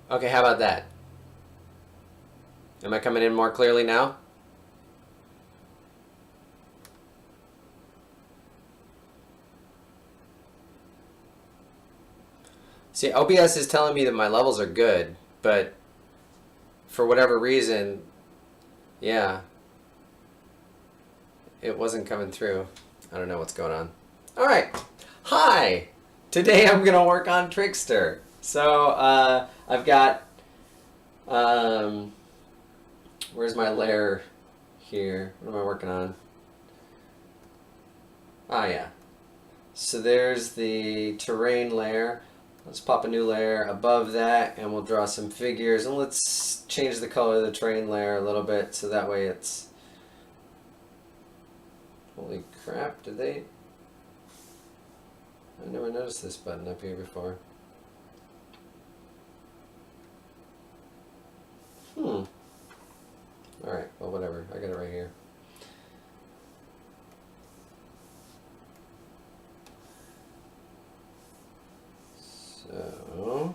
Okay, how about that? Am I coming in more clearly now? See, OBS is telling me that my levels are good, but for whatever reason, yeah, it wasn't coming through. I don't know what's going on. All right. Hi! Today I'm going to work on Trickster. So, I've got, um, where's my layer here? What am I working on? Ah, yeah. So there's the terrain layer. Let's pop a new layer above that and we'll draw some figures. And let's change the color of the terrain layer a little bit so that way it's... Holy crap, did they... I never noticed this button up here before. Alright, well whatever. I got it right here. So...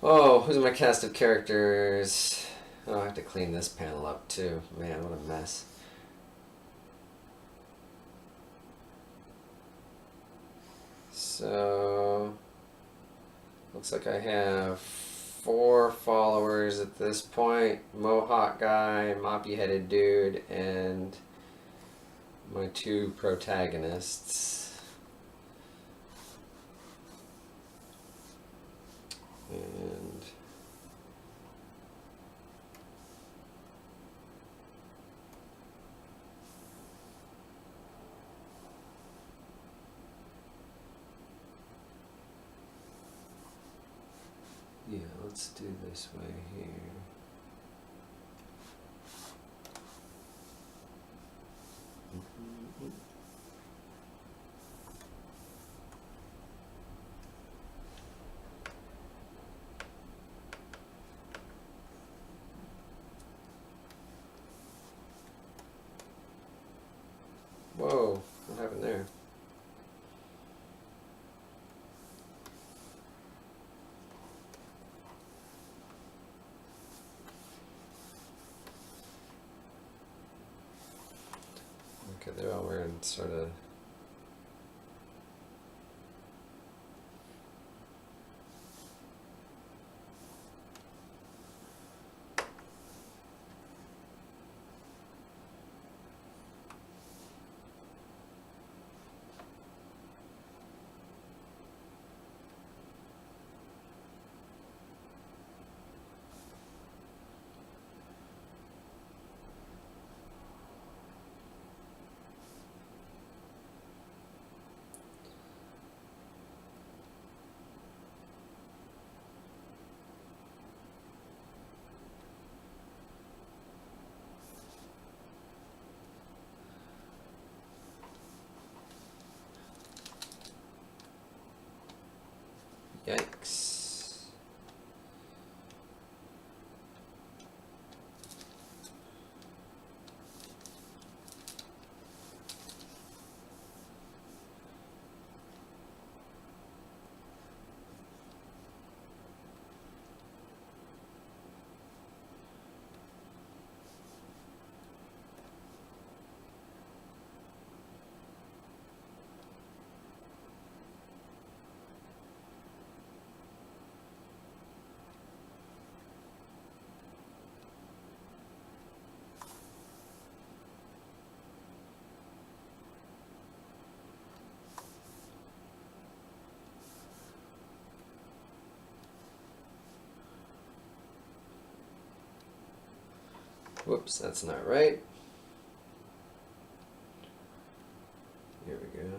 Oh, who's my cast of characters? Oh, I have to clean this panel up too. Man, what a mess. So, looks like I have 4 followers at this point. Mohawk guy, moppy headed dude, and my 2 protagonists. And yeah, let's do this way here. Whoa, what happened there? Okay, they're all wearing sort of... Yikes. Whoops, that's not right. Here we go.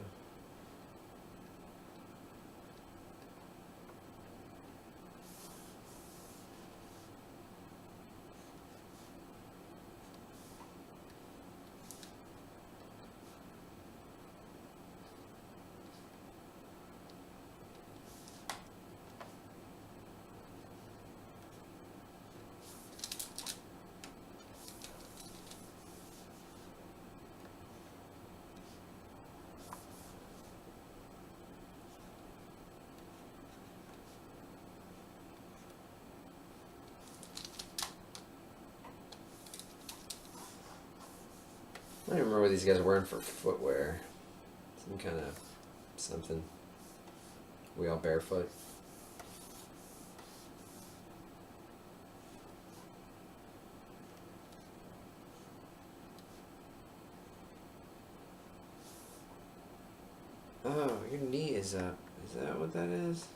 don't even remember what these guys are wearing for footwear. Some kind of something. We all barefoot. Oh, your knee is up. Is that what that is?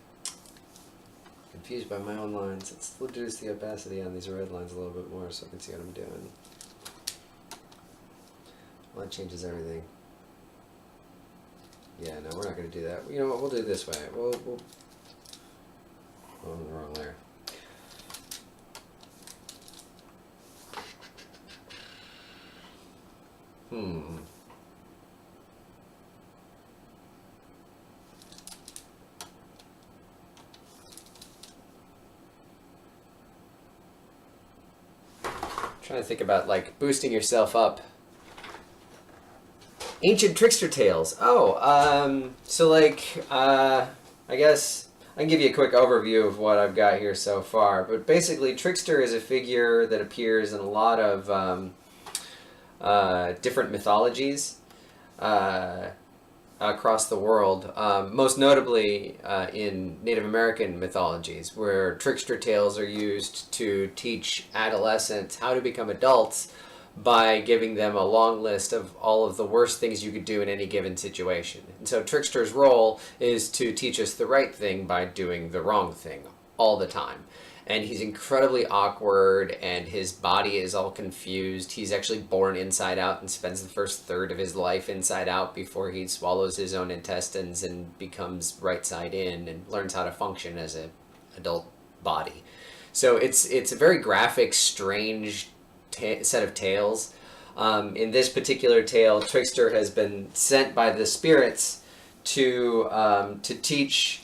Confused by my own lines. Let's reduce the opacity on these red lines a little bit more so I can see what I'm doing. Well, that changes everything. Yeah, no, we're not going to do that. You know what? We'll do it this way. We'll oh, I'm in the wrong layer. Trying to think about like boosting yourself up. Ancient Trickster tales. Oh, so like, I guess I can give you a quick overview of what I've got here so far. But basically, Trickster is a figure that appears in a lot of different mythologies across the world. Most notably in Native American mythologies, where Trickster tales are used to teach adolescents how to become adults by giving them a long list of all of the worst things you could do in any given situation. And so Trickster's role is to teach us the right thing by doing the wrong thing all the time. And he's incredibly awkward, and his body is all confused. He's actually born inside out and spends the first third of his life inside out before he swallows his own intestines and becomes right side in and learns how to function as an adult body. So it's a very graphic, strange set of tales. In this particular tale, Trickster has been sent by the spirits to teach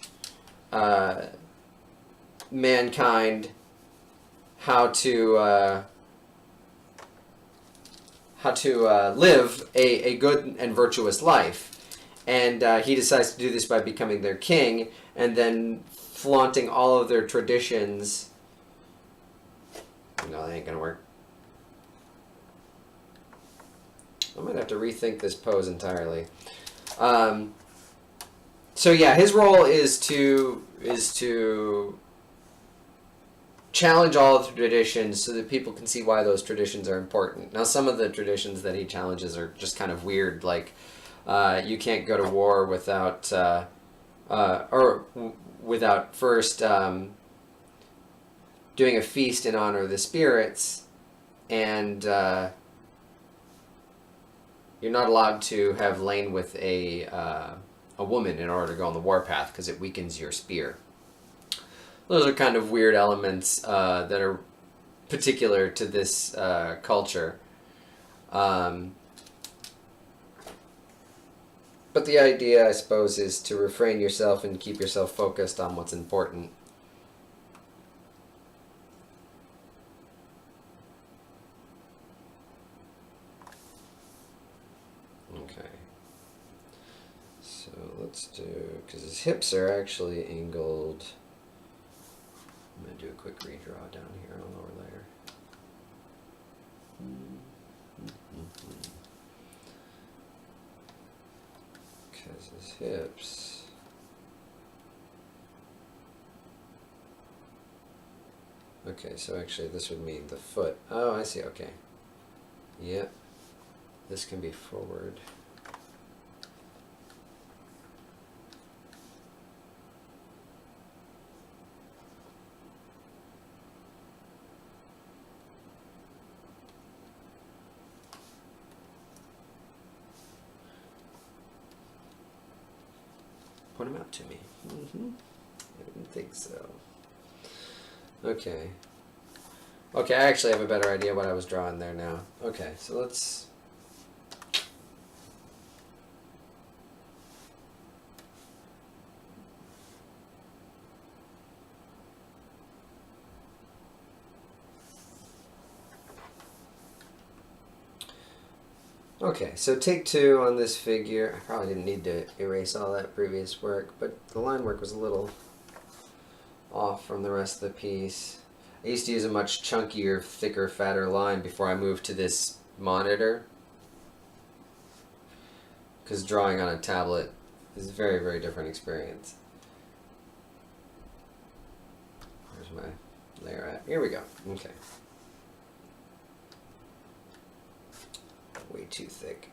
mankind how to live a good and virtuous life, and he decides to do this by becoming their king and then flaunting all of their traditions. No, that ain't gonna work. I might have to rethink this pose entirely. So yeah, his role is to challenge all of the traditions so that people can see why those traditions are important. Now, some of the traditions that he challenges are just kind of weird, like you can't go to war without without first doing a feast in honor of the spirits, and you're not allowed to have lain with a woman in order to go on the warpath because it weakens your spear. Those are kind of weird elements that are particular to this culture. But the idea, I suppose, is to refrain yourself and keep yourself focused on what's important. Okay. So let's do, because his hips are actually angled. I'm going to do a quick redraw down here on a lower layer. Because his hips... Okay, so actually this would mean the foot. Oh, I see, okay. Yep. This can be forward. Point them out to me. I didn't think so. Okay. Okay, I actually have a better idea what I was drawing there now. Okay, so let's... Okay, so take two on this figure. I probably didn't need to erase all that previous work, but the line work was a little off from the rest of the piece. I used to use a much chunkier, thicker, fatter line before I moved to this monitor. because drawing on a tablet is a very, very different experience. Where's my layer at? Here we go. Okay. Way too thick.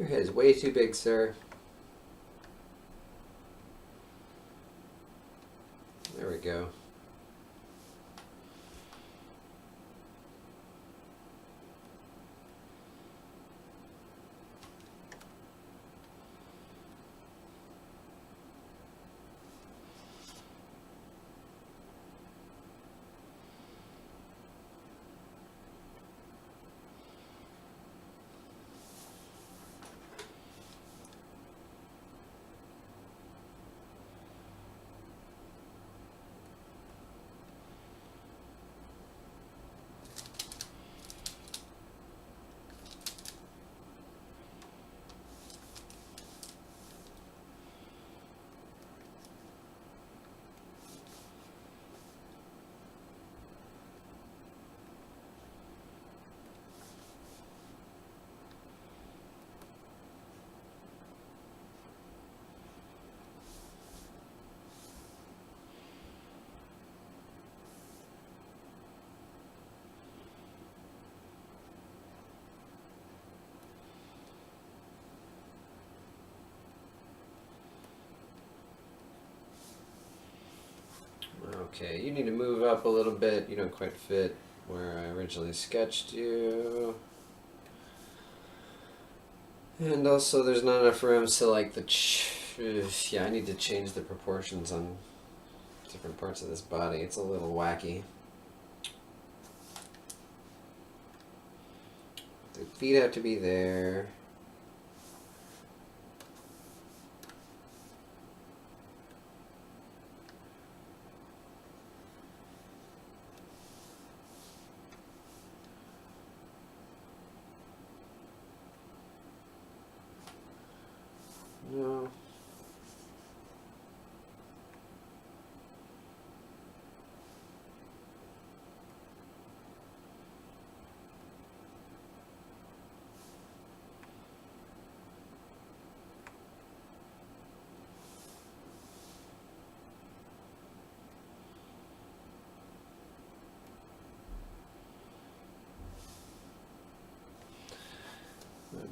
Your head is way too big, sir. There we go. Okay, you need to move up a little bit. You don't quite fit where I originally sketched you. And also there's not enough room, so like yeah, I need to change the proportions on different parts of this body. It's a little wacky. The feet have to be there.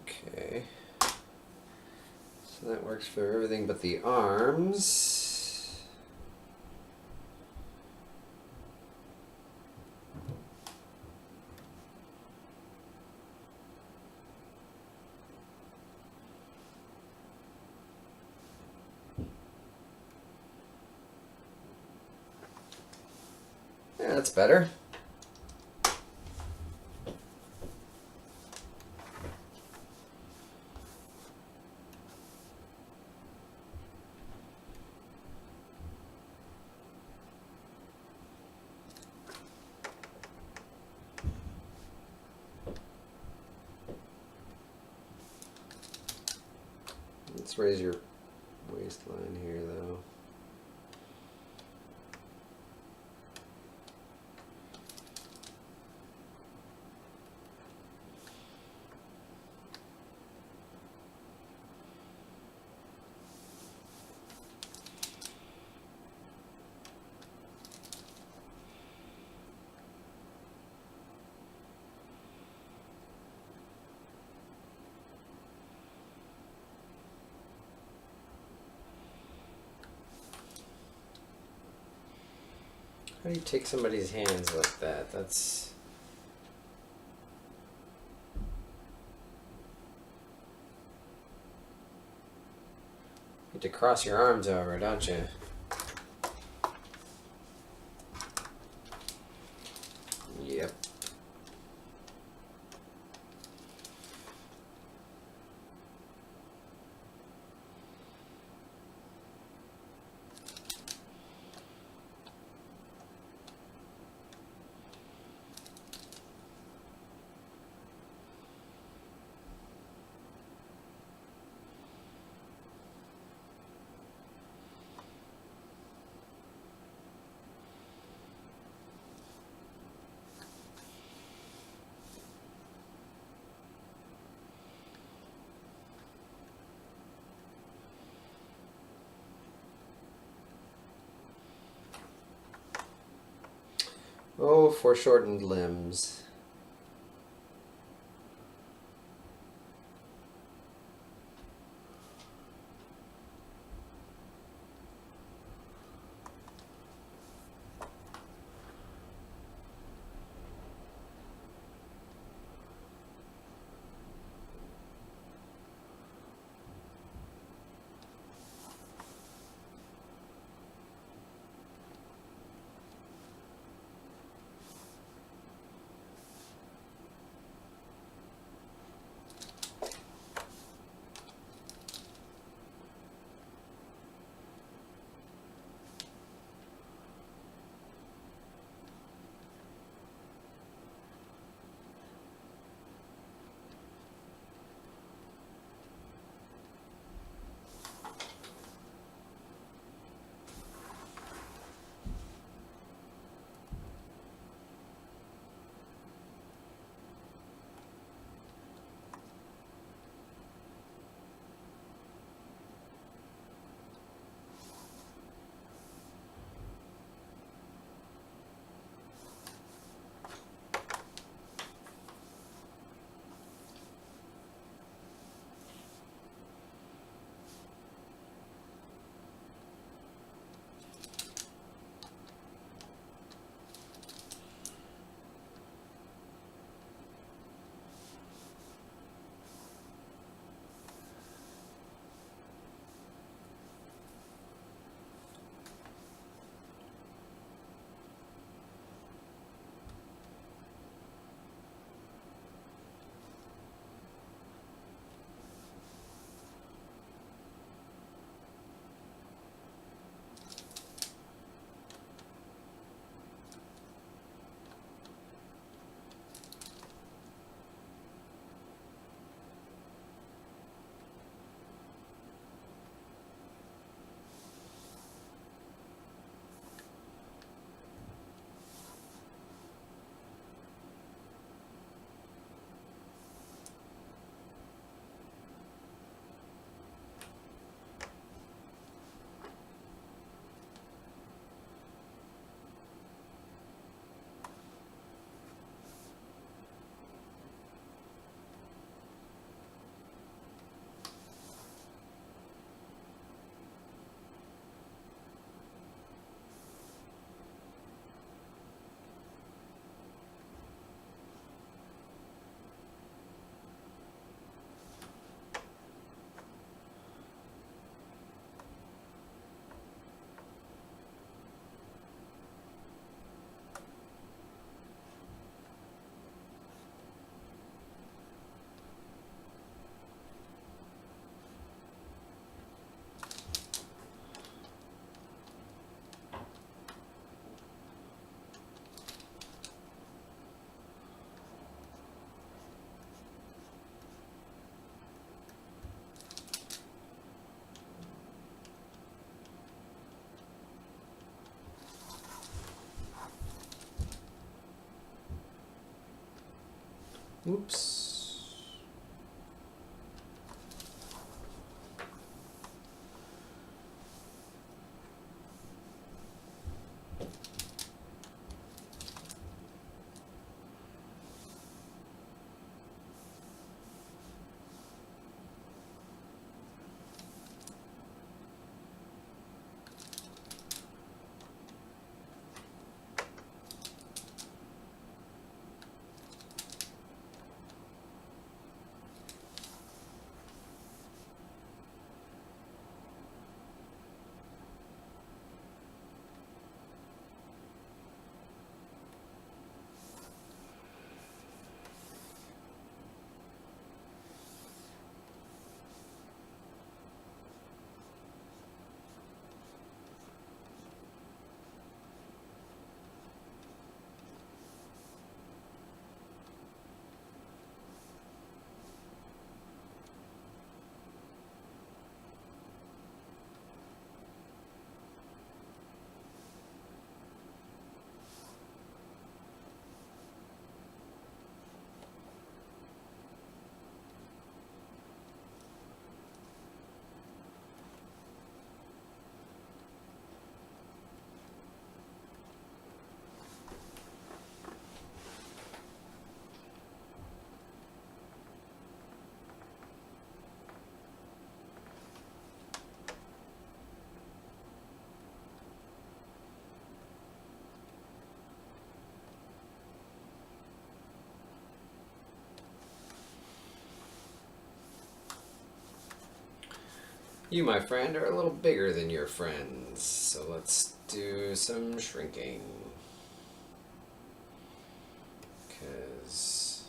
Okay. So that works for everything but the arms. Yeah, that's better. Let's raise your waistline here, though. How do you take somebody's hands like that? That's... You get to cross your arms over, don't you? Yep. Oh, foreshortened limbs. Oops. You, my friend, are a little bigger than your friends, so let's do some shrinking. Because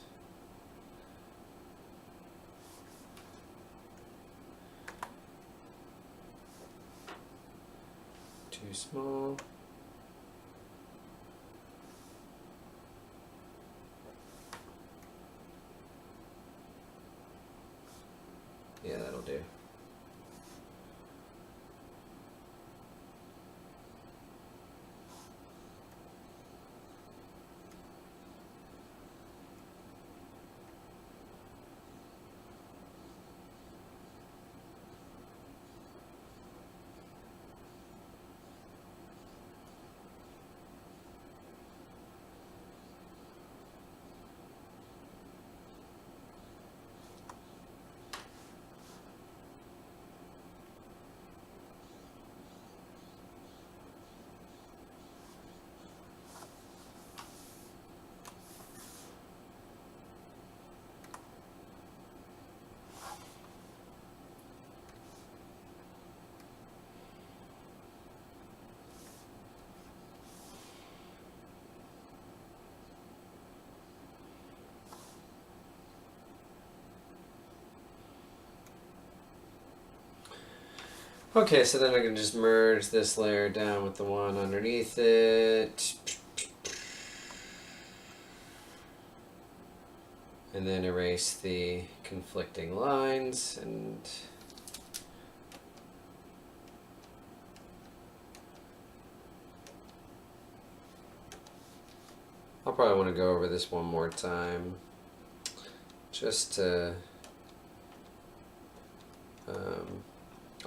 too small. Yeah, that'll do. Okay, so then I can just merge this layer down with the one underneath it. And then erase the conflicting lines and I'll probably want to go over this one more time just to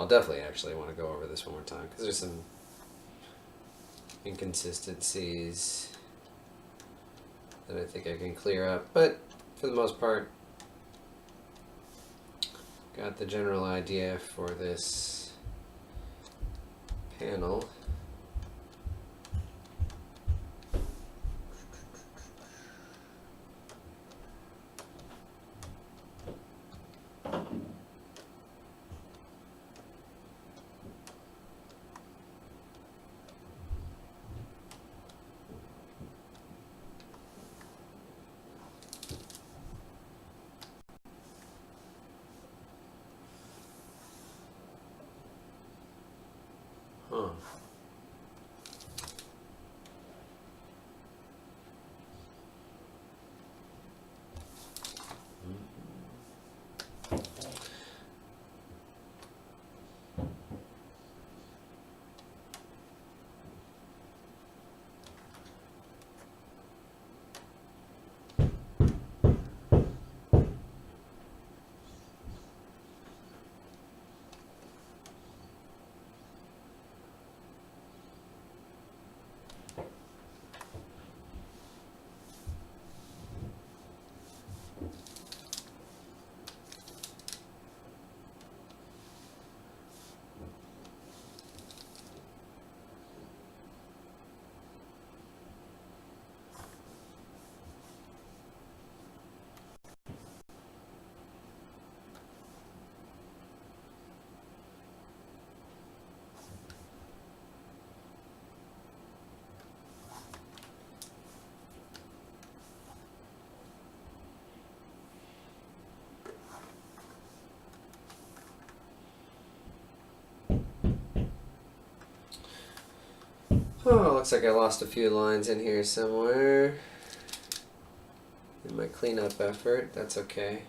I'll definitely actually want to go over this one more time because there's some inconsistencies that I think I can clear up, but for the most part got the general idea for this panel. Huh. Oh, looks like I lost a few lines in here somewhere in my cleanup effort. That's okay.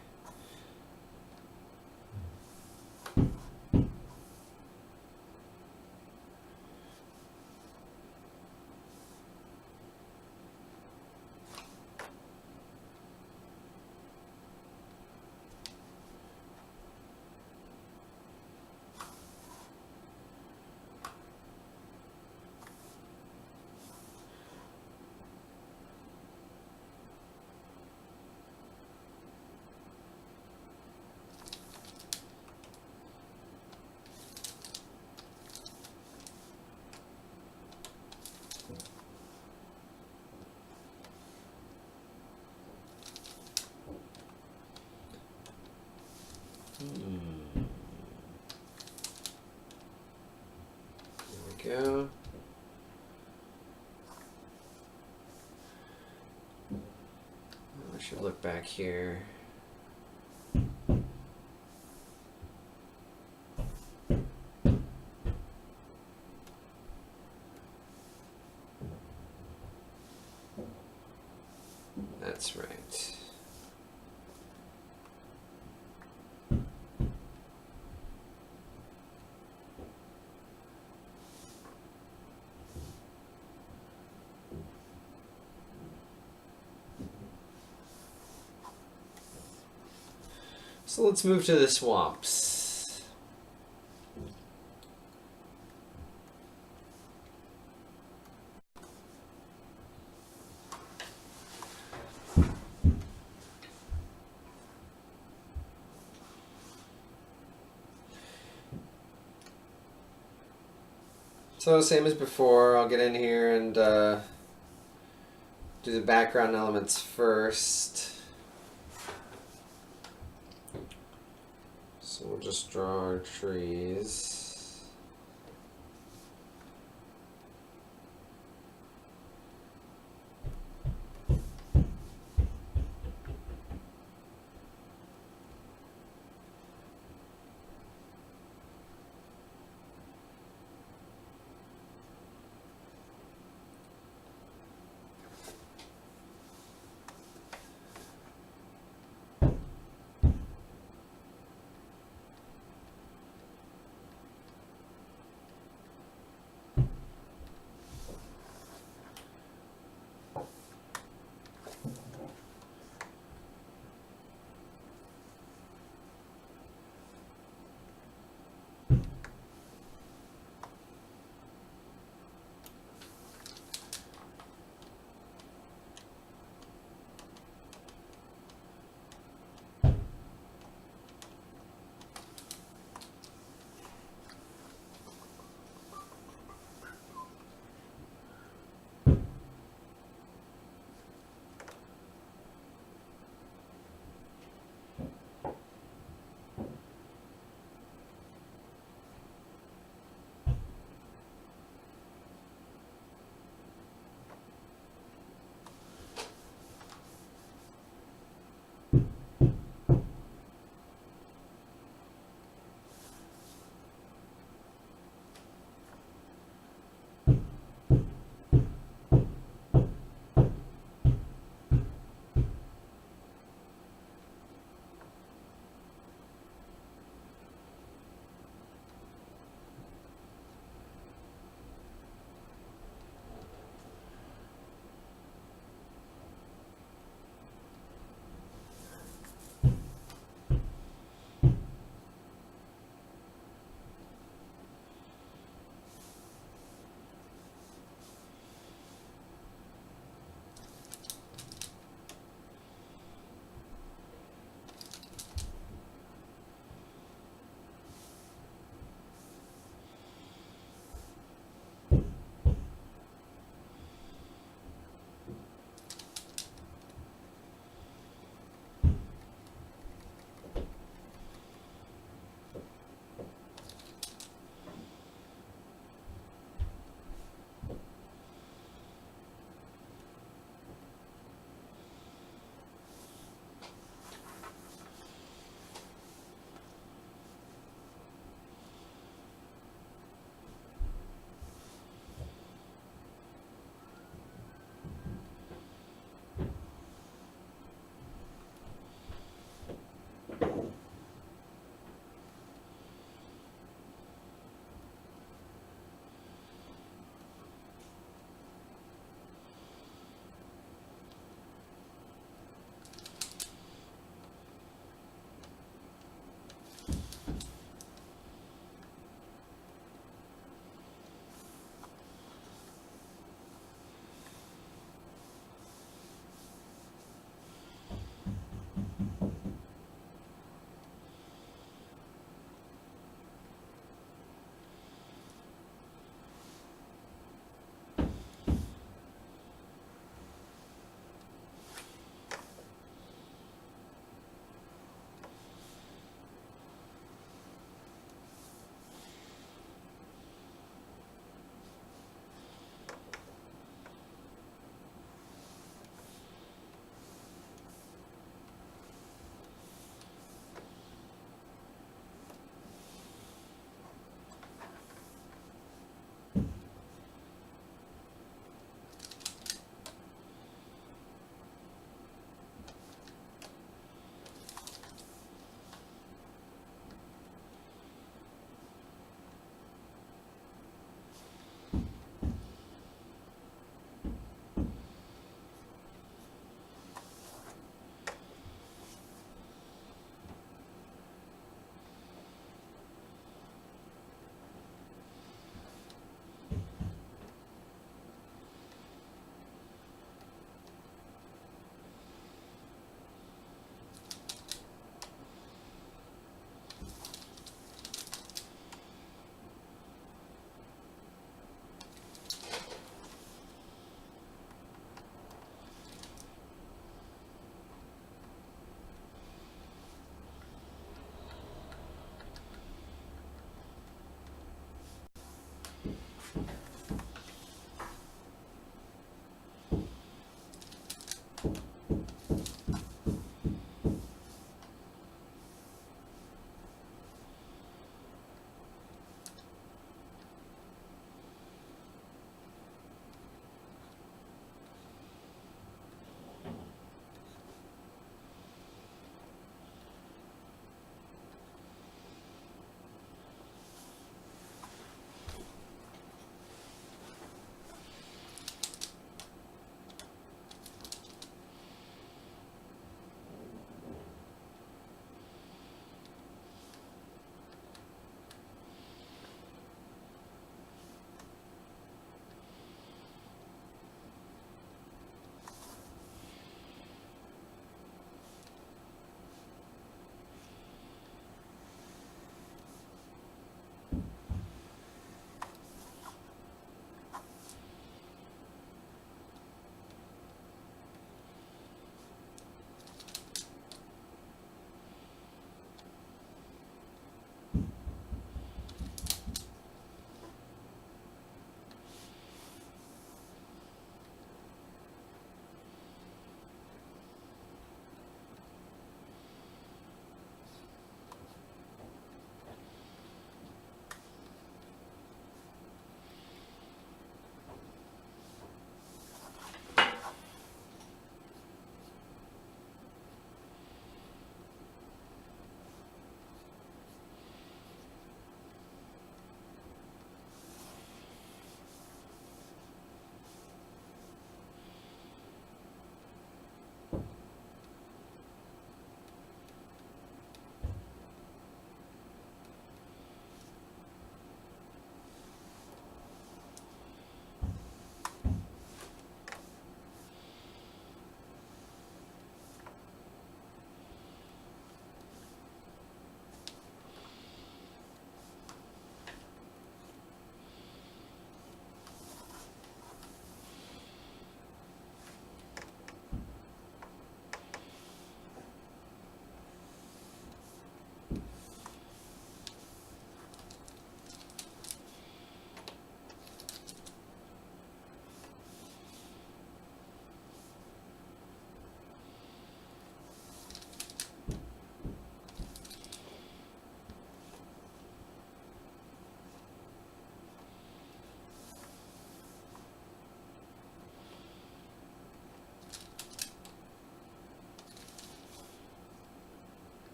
There we go. I should look back here. That's right. So let's move to the swamps. So same as before, I'll get in here and do the background elements first. So we'll just draw our trees.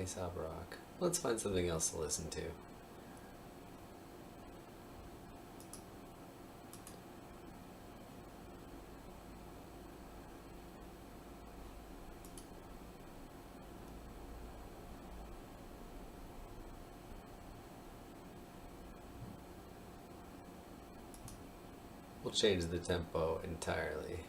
Aesop Rock. Let's find something else to listen to. We'll change the tempo entirely.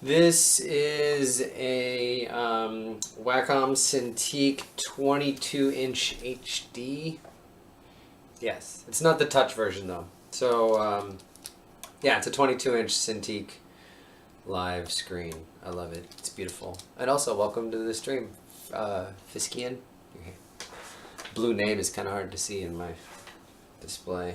This is a Wacom Cintiq 22-inch HD. Yes, it's not the touch version though. So yeah, it's a 22-inch Cintiq live screen. I love it. It's beautiful. And also, welcome to the stream, Fiskian. Okay. Blue name is kind of hard to see in my display.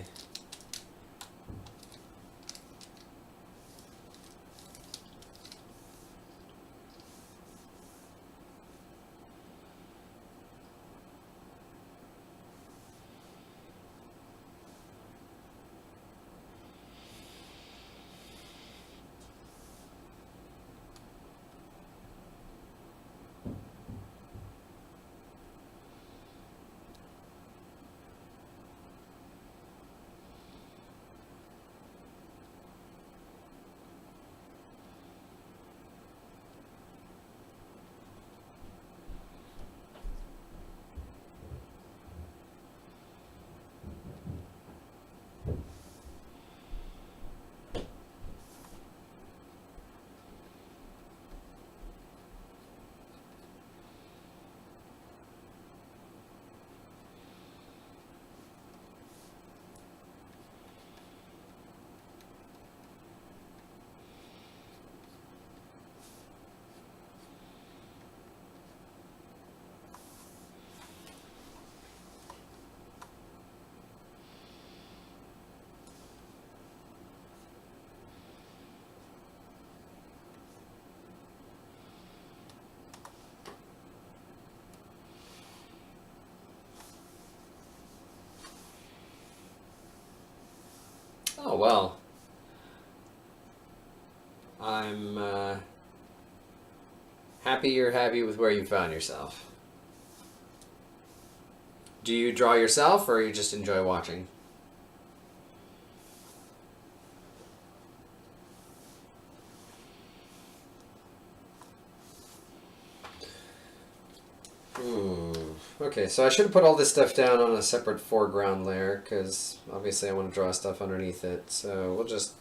well. I'm happy you're happy with where you found yourself. Do you draw yourself, or you just enjoy watching? Okay, so I should have put all this stuff down on a separate foreground layer, because obviously I want to draw stuff underneath it. So we'll just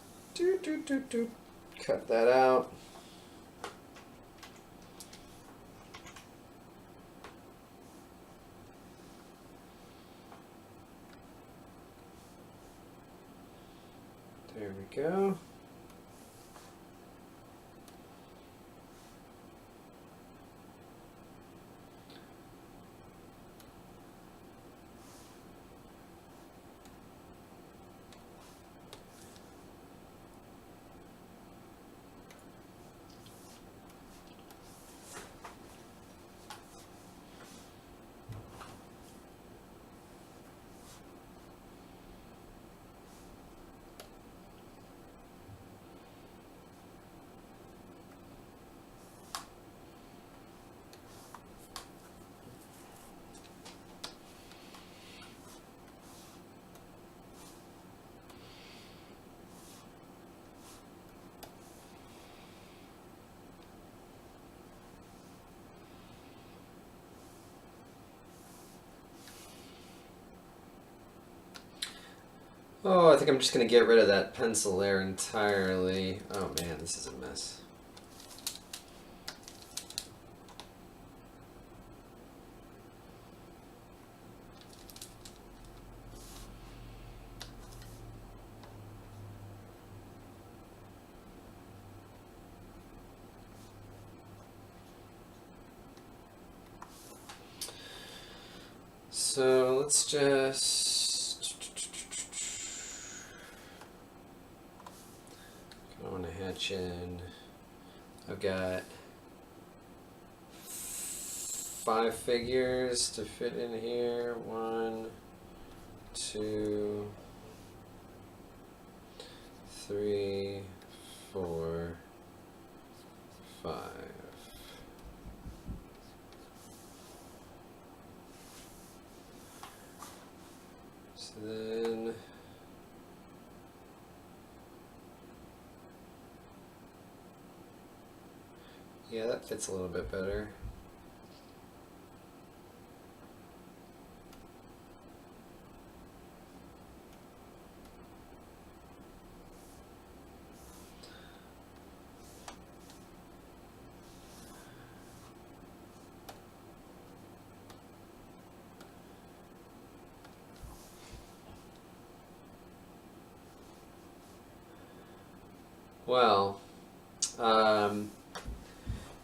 cut that out. There we go. Oh, I think I'm just going to get rid of that pencil there entirely. Oh man, this is a mess. So let's just... I want to hatch in. I've got 5 figures to fit in here. 1, 2, 3, 4, 5. So then yeah, that fits a little bit better. Well,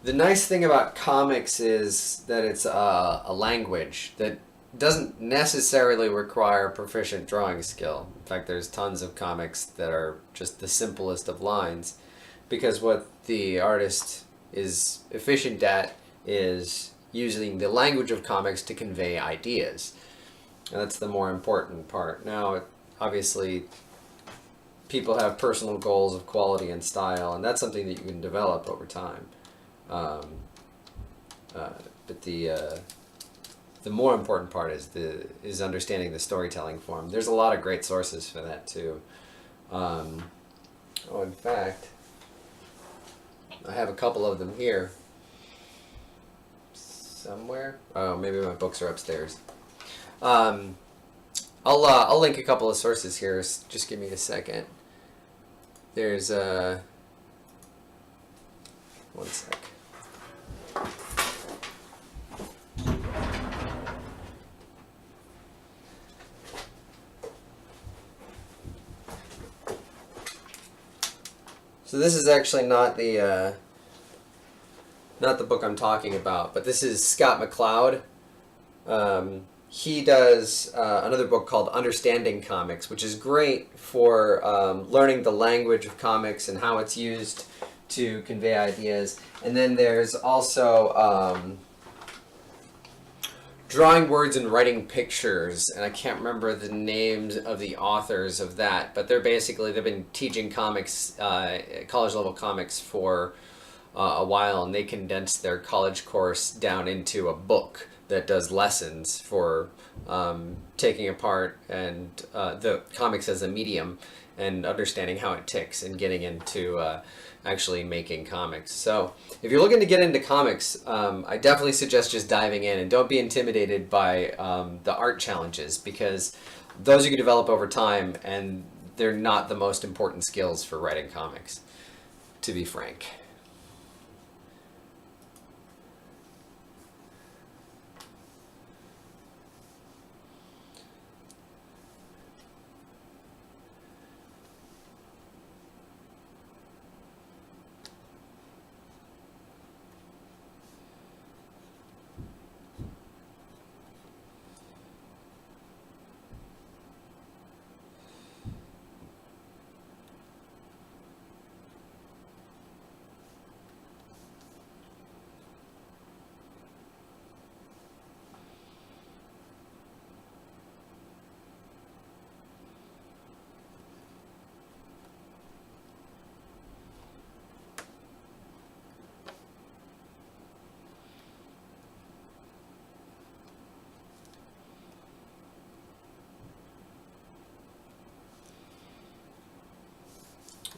the nice thing about comics is that it's a language that doesn't necessarily require proficient drawing skill. In fact, there's tons of comics that are just the simplest of lines, because what the artist is efficient at is using the language of comics to convey ideas. And that's the more important part. Now, obviously, people have personal goals of quality and style, and that's something that you can develop over time. But the more important part is understanding the storytelling form. There's a lot of great sources for that too. Oh, in fact, I have a couple of them here somewhere. Oh, maybe my books are upstairs. I'll link a couple of sources here. Just give me a second. There's one sec. So this is actually not the book I'm talking about, but this is Scott McCloud. He does another book called Understanding Comics, which is great for learning the language of comics and how it's used to convey ideas. And then there's also drawing words and writing pictures, and I can't remember the names of the authors of that, but they've been teaching comics, college level comics for a while, and they condensed their college course down into a book that does lessons for taking apart and the comics as a medium and understanding how it ticks and getting into actually making comics. So if you're looking to get into comics, I definitely suggest just diving in, and don't be intimidated by the art challenges, because those you can develop over time, and they're not the most important skills for writing comics, to be frank.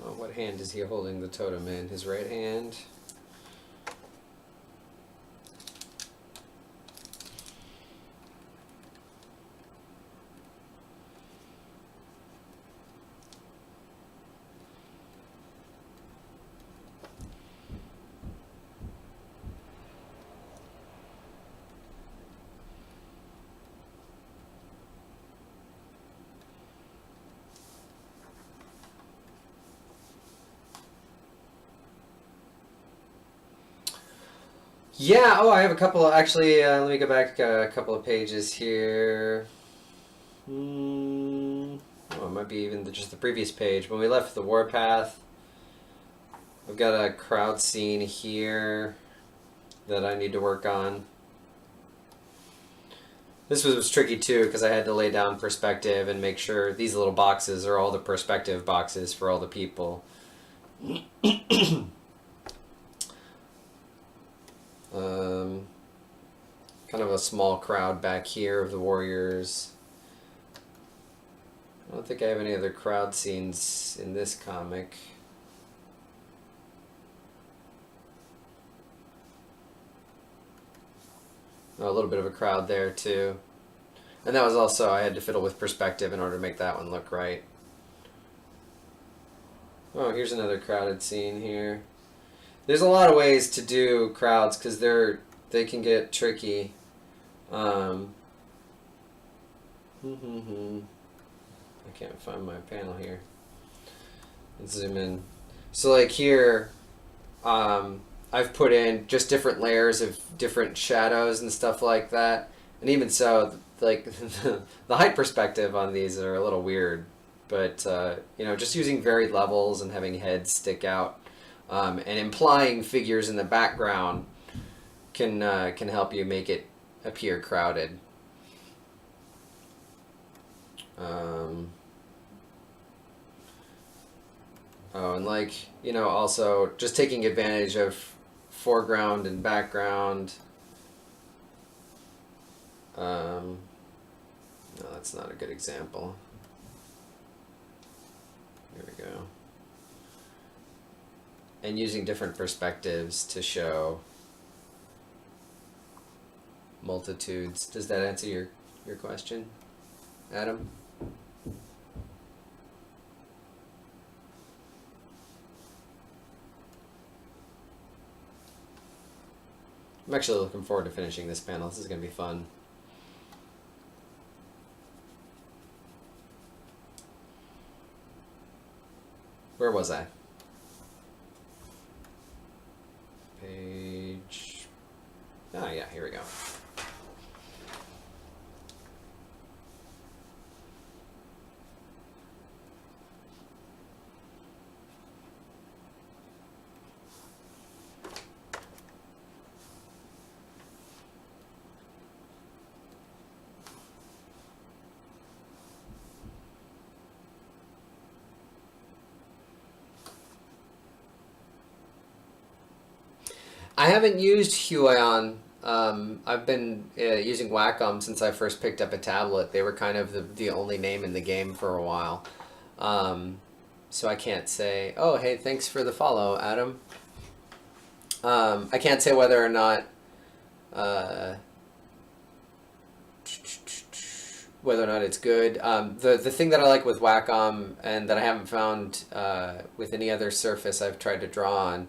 Oh, what hand is he holding the totem in? His right hand? Yeah, oh, I have a couple, actually, let me go back a couple of pages here. Oh, it might be even just the previous page. When we left the warpath, I've got a crowd scene here that I need to work on. This was tricky too, because I had to lay down perspective and make sure these little boxes are all the perspective boxes for all the people. Kind of a small crowd back here of the warriors. I don't think I have any other crowd scenes in this comic. Oh, a little bit of a crowd there too. And that was also, I had to fiddle with perspective in order to make that one look right. Oh, here's another crowded scene here. There's a lot of ways to do crowds because they can get tricky. I can't find my panel here. Let's zoom in. So like here, I've put in just different layers of different shadows and stuff like that. And even so, like the height perspective on these are a little weird. But, you know, just using varied levels and having heads stick out and implying figures in the background can help you make it appear crowded. Oh, and like, you know, also just taking advantage of foreground and background. No, that's not a good example. Here we go. And using different perspectives to show multitudes. Does that answer your question, Adam? I'm actually looking forward to finishing this panel. This is going to be fun. Where was I? Page... Oh yeah, here we go. I haven't used Huion. I've been using Wacom since I first picked up a tablet. They were kind of the only name in the game for a while. So I can't say, oh, hey, thanks for the follow, Adam. I can't say whether or not it's good. The thing that I like with Wacom and that I haven't found with any other surface I've tried to draw on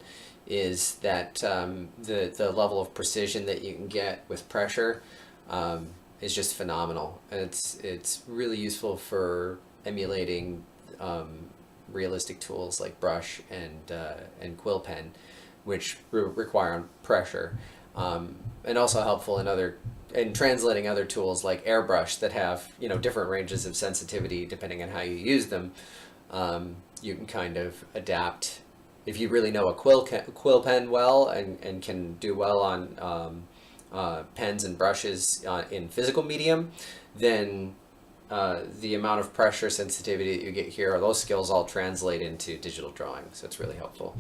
is that the level of precision that you can get with pressure is just phenomenal, and it's really useful for emulating realistic tools like brush and quill pen, which require pressure, and also helpful in translating other tools like airbrush that have different ranges of sensitivity depending on how you use them. You can kind of adapt if you really know a quill pen well and can do well on pens and brushes in physical medium, then the amount of pressure sensitivity that you get here, those skills all translate into digital drawing, so it's really helpful.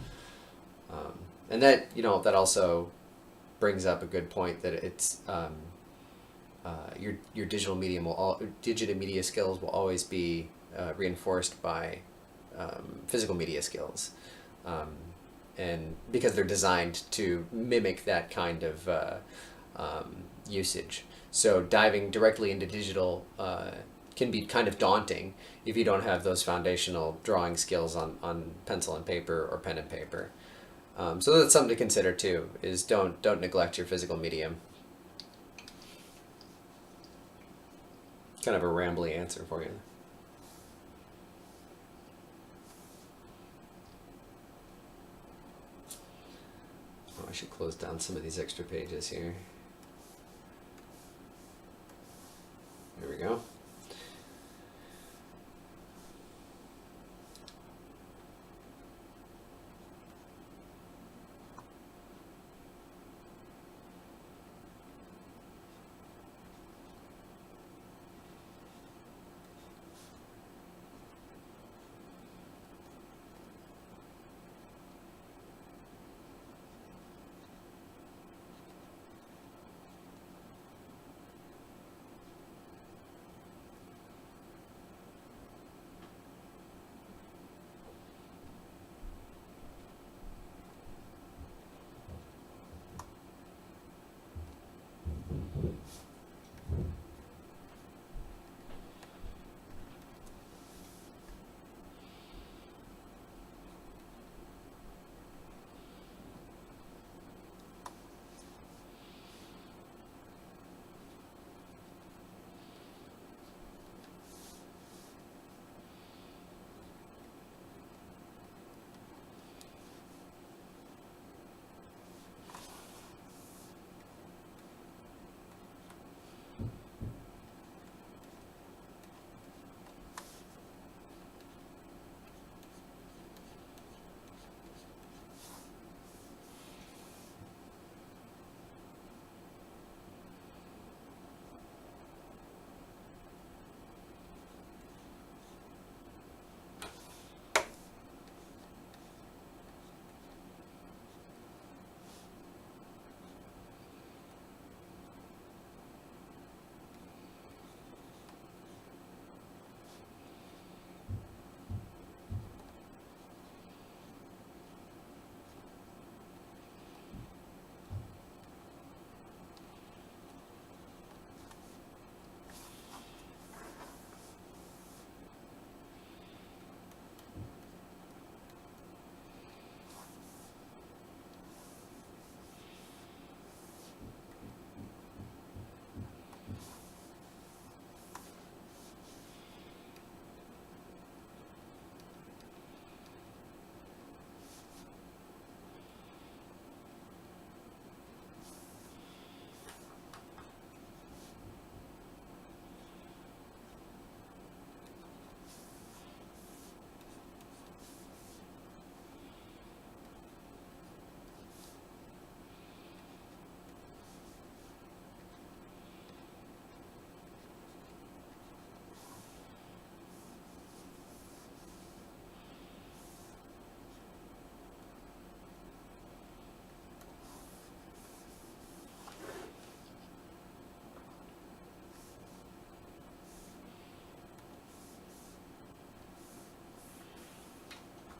And that that also brings up a good point that it's your digital media skills will always be reinforced by physical media skills, and because they're designed to mimic that kind of usage. So diving directly into digital can be kind of daunting if you don't have those foundational drawing skills on pencil and paper or pen and paper. So that's something to consider too, is don't neglect your physical medium. Kind of a rambly answer for you. Oh, I should close down some of these extra pages here. There we go.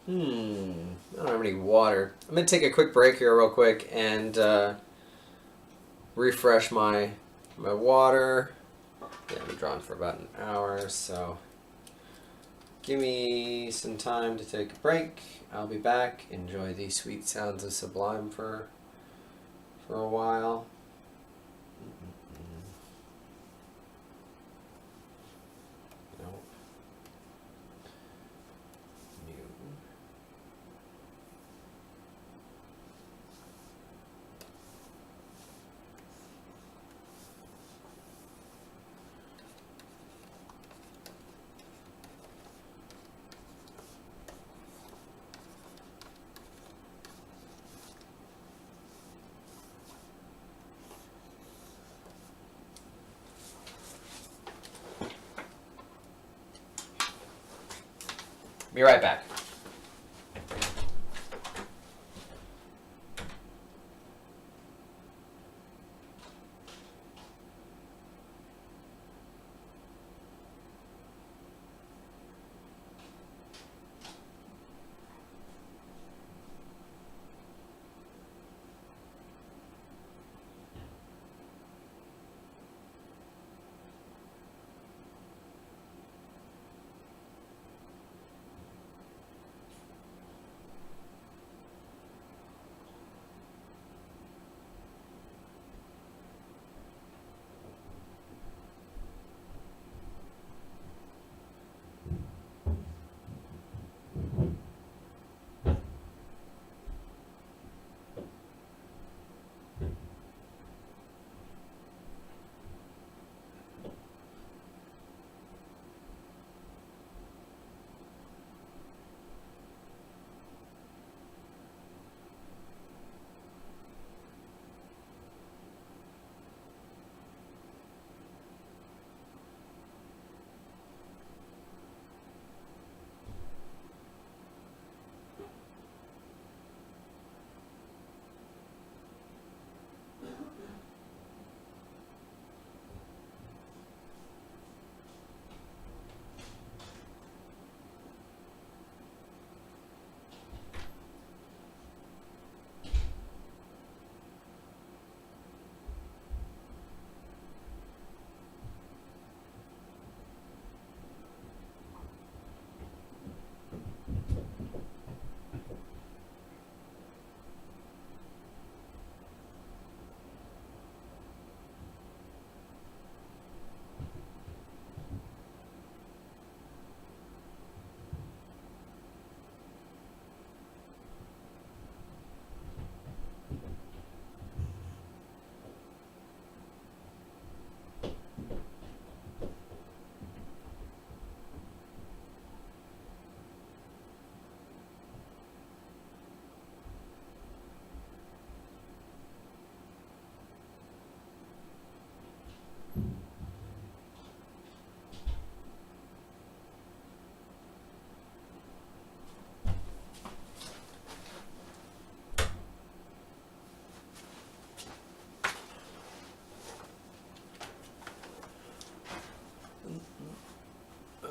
I don't have any water. I'm going to take a quick break here real quick and refresh my water. Yeah, I've been drawing for about an hour, so give me some time to take a break. I'll be back. Enjoy the sweet sounds of Sublime for a while. Nope. New. Be right back.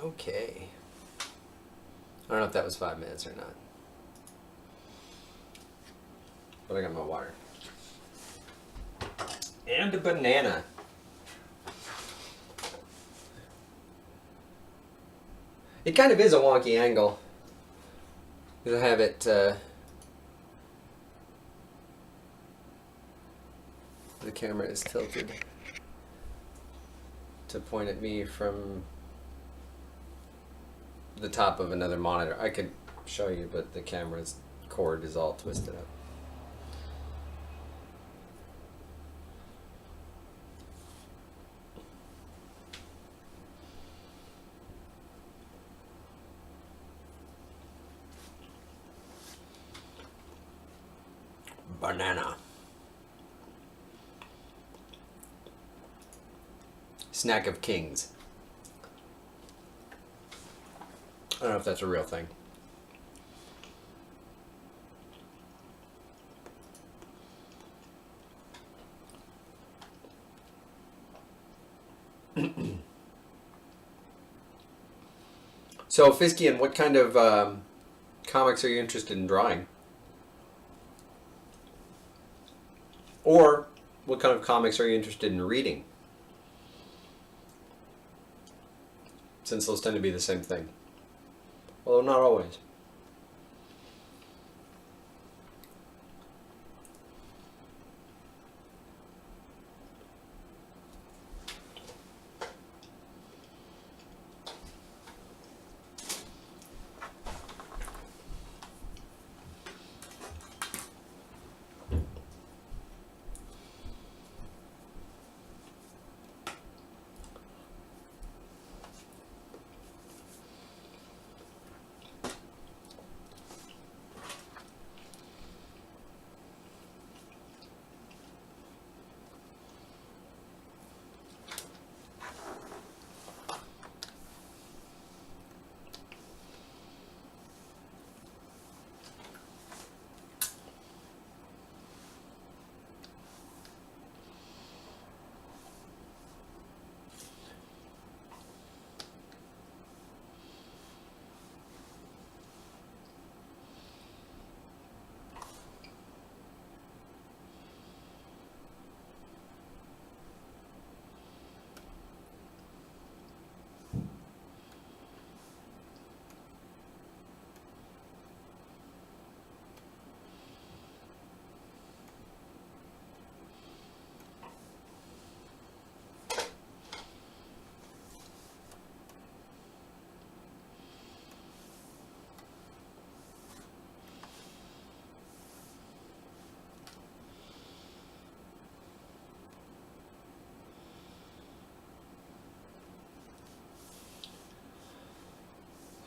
Okay. I don't know if that was 5 minutes or not. But I got my water. And a banana. It kind of is a wonky angle. Because I have it... the camera is tilted to point at me from the top of another monitor. I could show you, but the camera's cord is all twisted up. Banana. Snack of kings. I don't know if that's a real thing. So, Fiskian, what kind of comics are you interested in drawing? Or what kind of comics are you interested in reading? Since those tend to be the same thing. Although not always.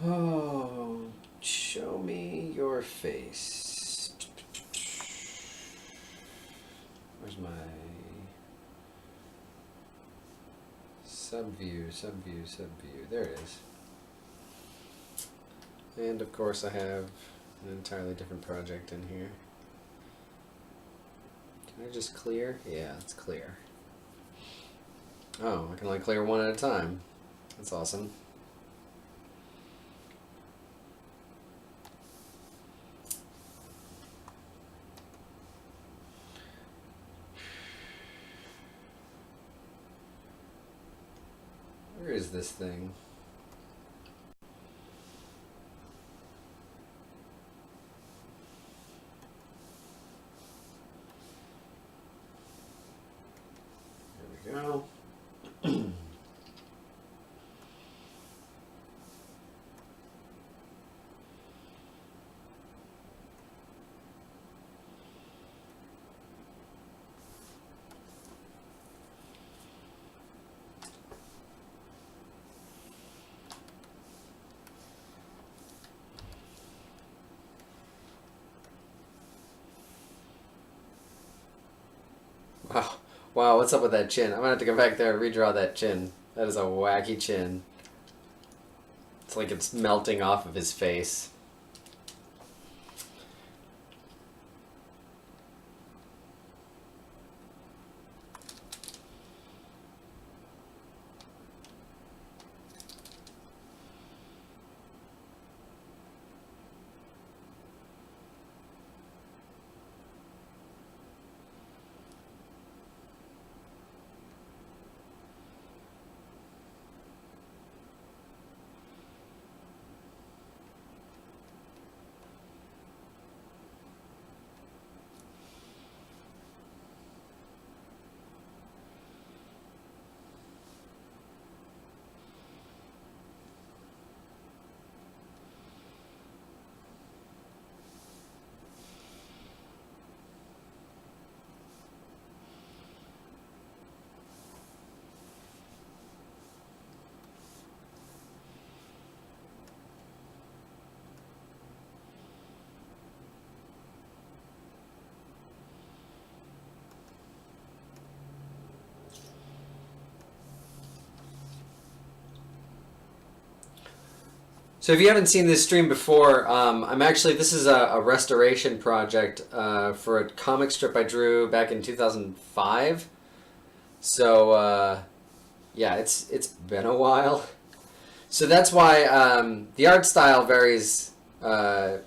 Oh, show me your face. Where's my subview? There it is. And of course I have an entirely different project in here. Can I just clear? Yeah, it's clear. Oh, I can only clear one at a time. That's awesome. Where is this thing? There we go. Wow. Wow, what's up with that chin? I'm gonna have to go back there and redraw that chin. That is a wacky chin. It's like it's melting off of his face. So if you haven't seen this stream before, this is a restoration project for a comic strip I drew back in 2005. So yeah, it's been a while. So that's why the art style varies a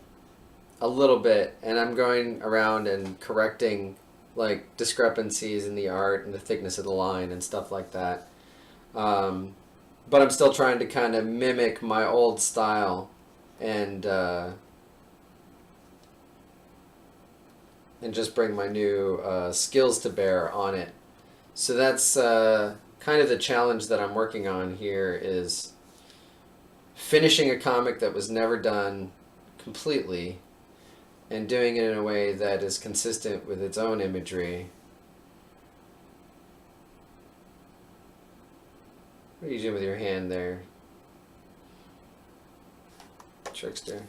little bit, and I'm going around and correcting like discrepancies in the art and the thickness of the line and stuff like that. But I'm still trying to kind of mimic my old style and just bring my new skills to bear on it. So that's kind of the challenge that I'm working on here, is finishing a comic that was never done completely and doing it in a way that is consistent with its own imagery. What are you doing with your hand there, Trickster?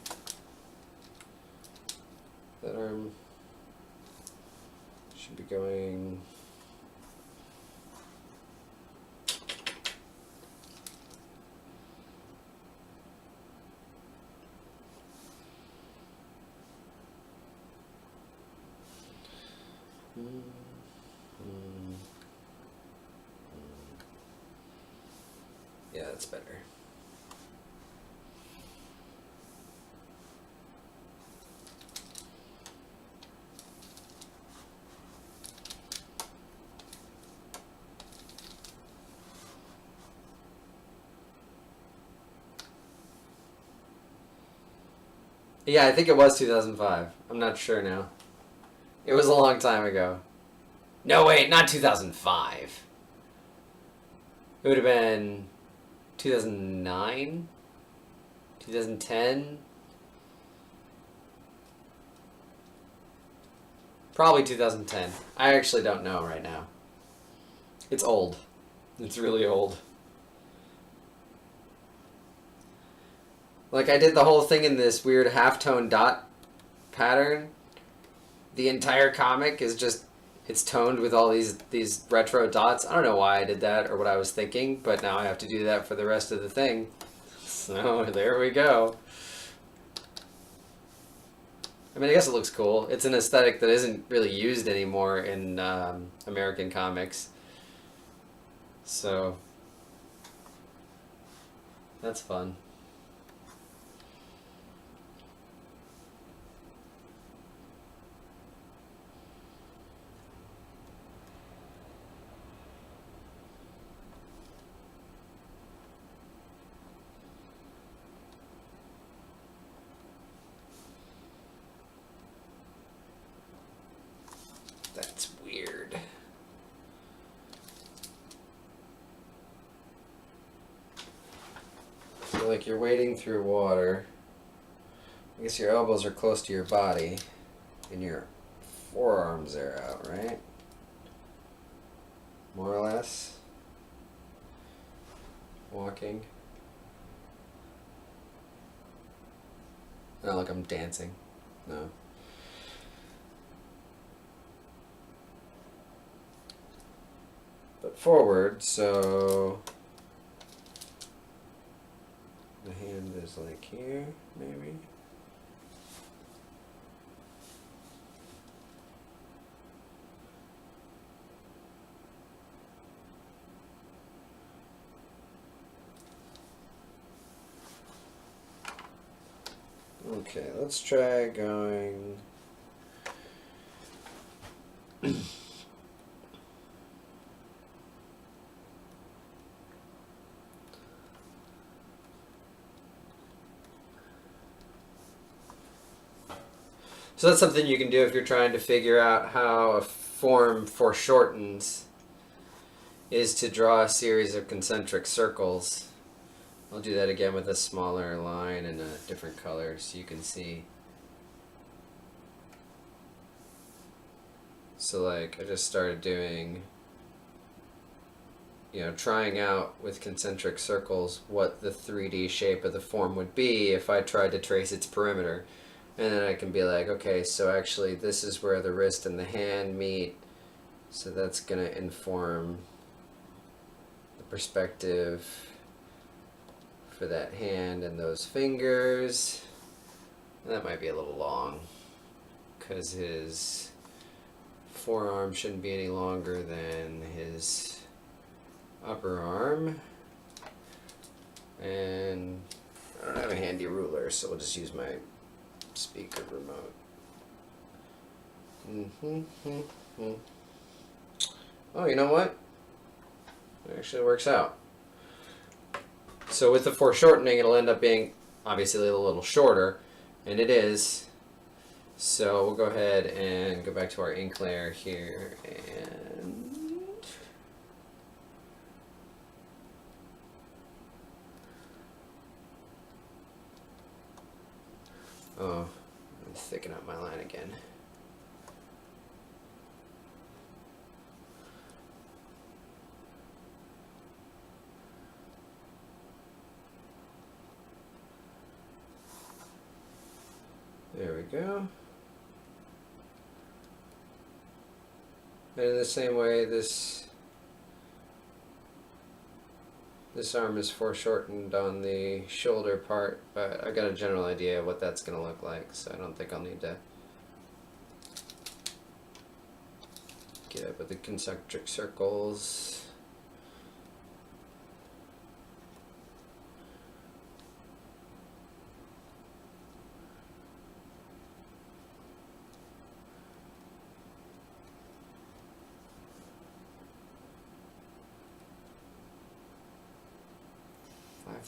That arm should be going... Yeah, that's better. Yeah, I think it was 2005. I'm not sure now. It was a long time ago. No, wait, not 2005. It would have been 2009? 2010? Probably 2010. I actually don't know right now. It's old. It's really old. Like, I did the whole thing in this weird halftone dot pattern. The entire comic is just, it's toned with all these retro dots. I don't know why I did that or what I was thinking, but now I have to do that for the rest of the thing. So there we go. I mean, I guess it looks cool. It's an aesthetic that isn't really used anymore in American comics. So that's fun. That's weird. So like you're wading through water. I guess your elbows are close to your body and your forearms are out, right? More or less. Walking. Not like I'm dancing. No. But forward, so the hand is like here, maybe. Okay, let's try going. So that's something you can do if you're trying to figure out how a form foreshortens, is to draw a series of concentric circles. I'll do that again with a smaller line and a different color so you can see. So like I just started doing, trying out with concentric circles what the 3D shape of the form would be if I tried to trace its perimeter. And then I can be like, okay, so actually this is where the wrist and the hand meet, so that's going to inform the perspective for that hand and those fingers. And that might be a little long, because his forearm shouldn't be any longer than his upper arm. And I don't have a handy ruler, so we'll just use my speaker remote. Oh, you know what? It actually works out. So with the foreshortening, it'll end up being obviously a little shorter, and it is. So we'll go ahead and go back to our ink layer here, and oh, I'm thicken up my line again. There we go. And in the same way, this arm is foreshortened on the shoulder part, but I got a general idea of what that's going to look like, so I don't think I'll need to get up with the concentric circles.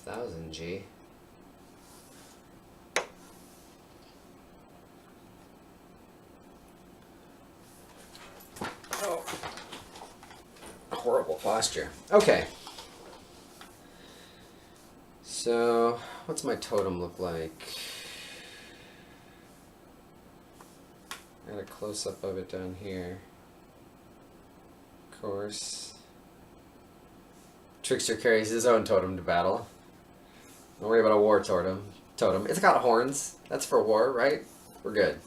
$5,000 Oh, horrible posture. Okay. So, what's my totem look like? I got a close-up of it down here. Of course. Trickster carries his own totem to battle. Don't worry about a war totem. It's got horns. That's for war, right? We're good.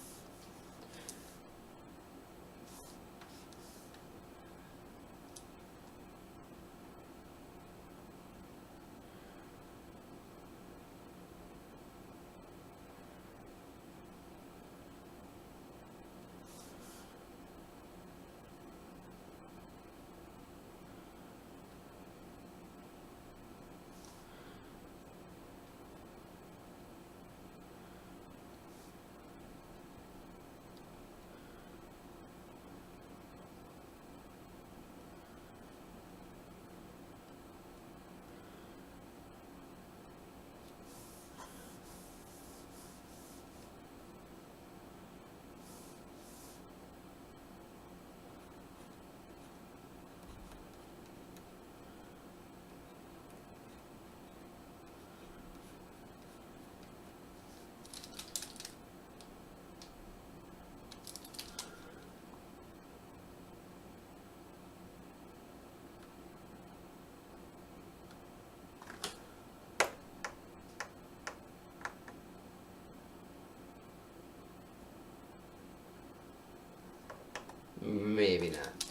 Maybe not.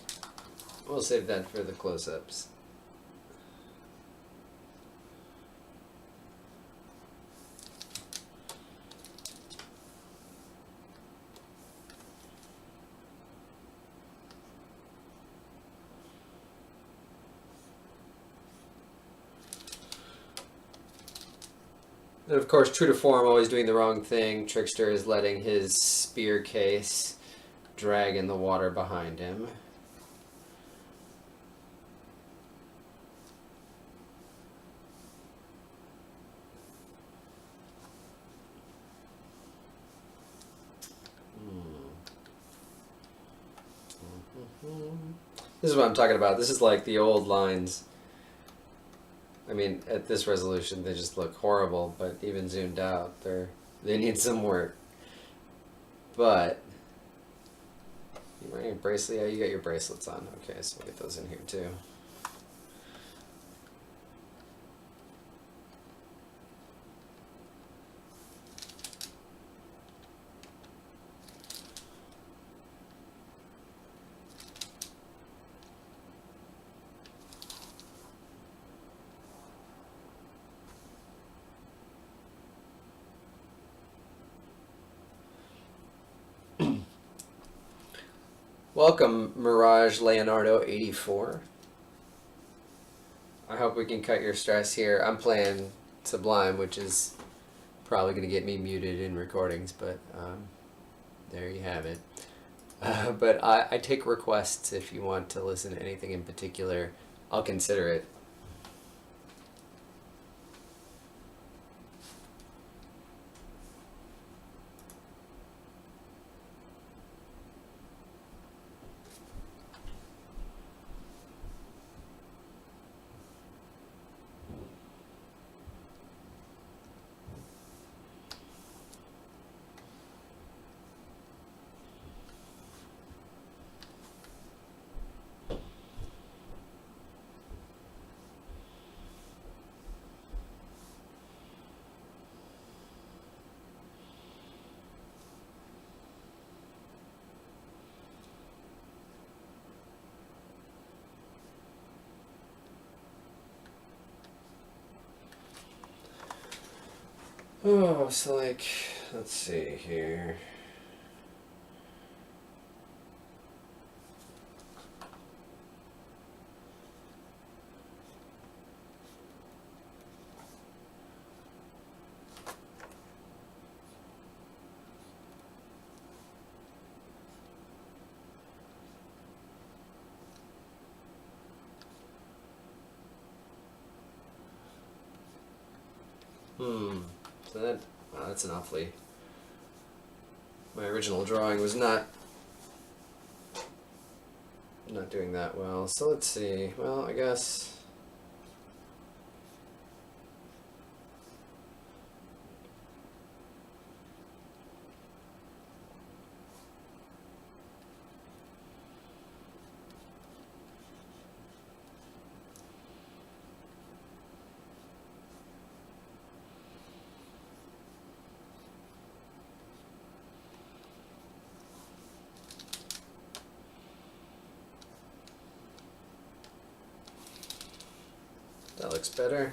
We'll save that for the close-ups. And of course, true to form, always doing the wrong thing, Trickster is letting his spear case drag in the water behind him. This is what I'm talking about. This is like the old lines. I mean, at this resolution, they just look horrible, but even zoomed out, they need some work. But you wearing a bracelet? Yeah, you got your bracelets on. Okay, so we'll get those in here too. Welcome, Mirage Leonardo 84. I hope we can cut your stress here. I'm playing Sublime, which is probably going to get me muted in recordings, but there you have it. But I take requests if you want to listen to anything in particular. I'll consider it. Oh, so like, let's see here. So that, wow, that's an awfully, my original drawing was not doing that well. So let's see, well, I guess, that looks better.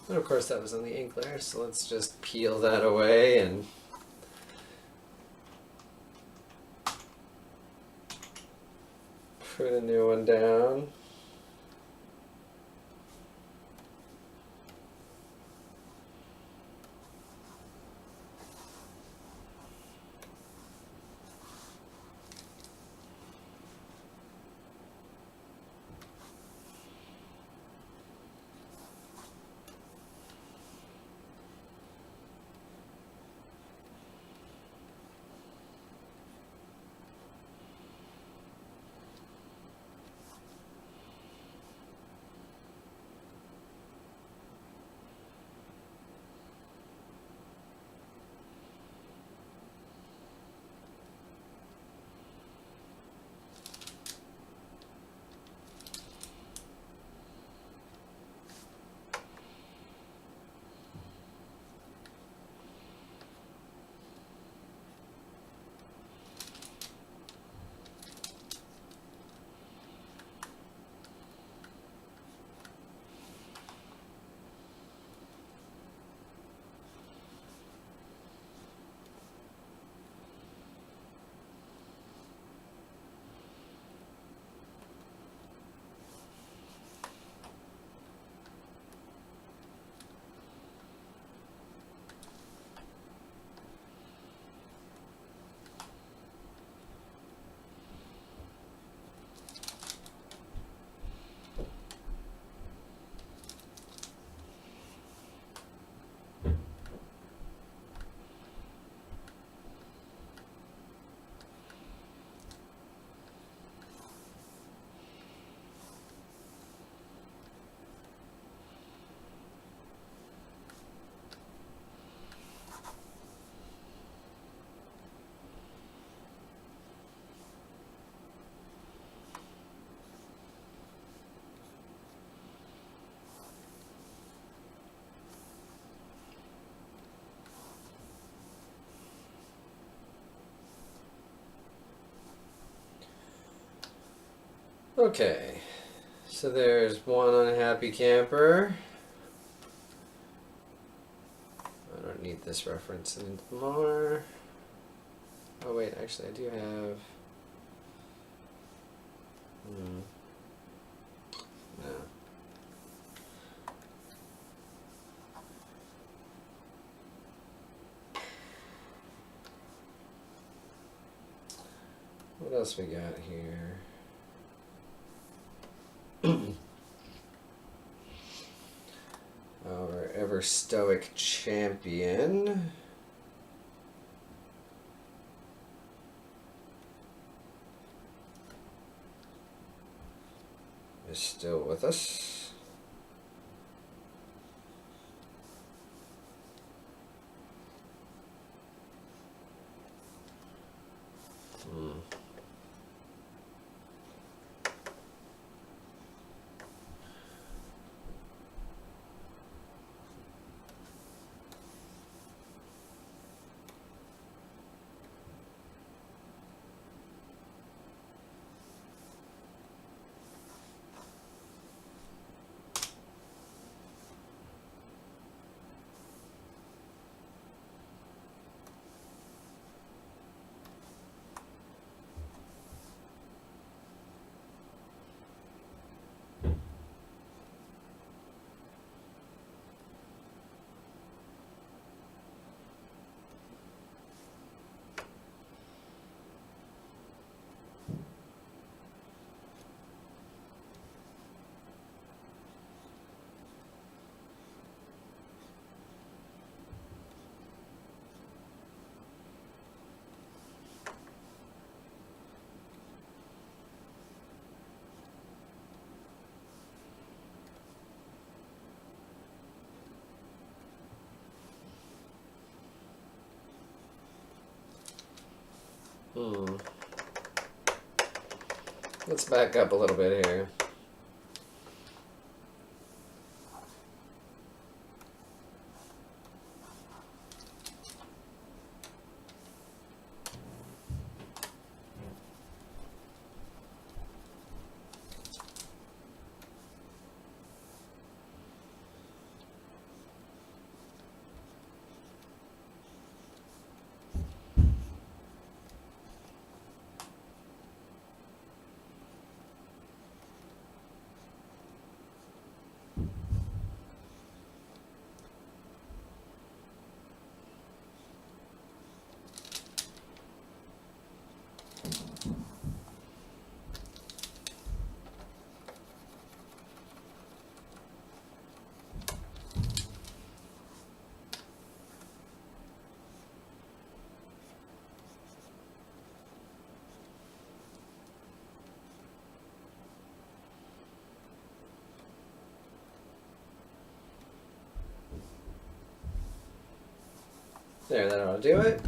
And of course that was on the ink layer, so let's just peel that away and put a new one down. Okay, so there's one unhappy camper. I don't need this reference anymore. Oh wait, actually I do have... No. What else we got here? Our ever stoic champion. Is still with us. Let's back up a little bit here. There, that ought to do it.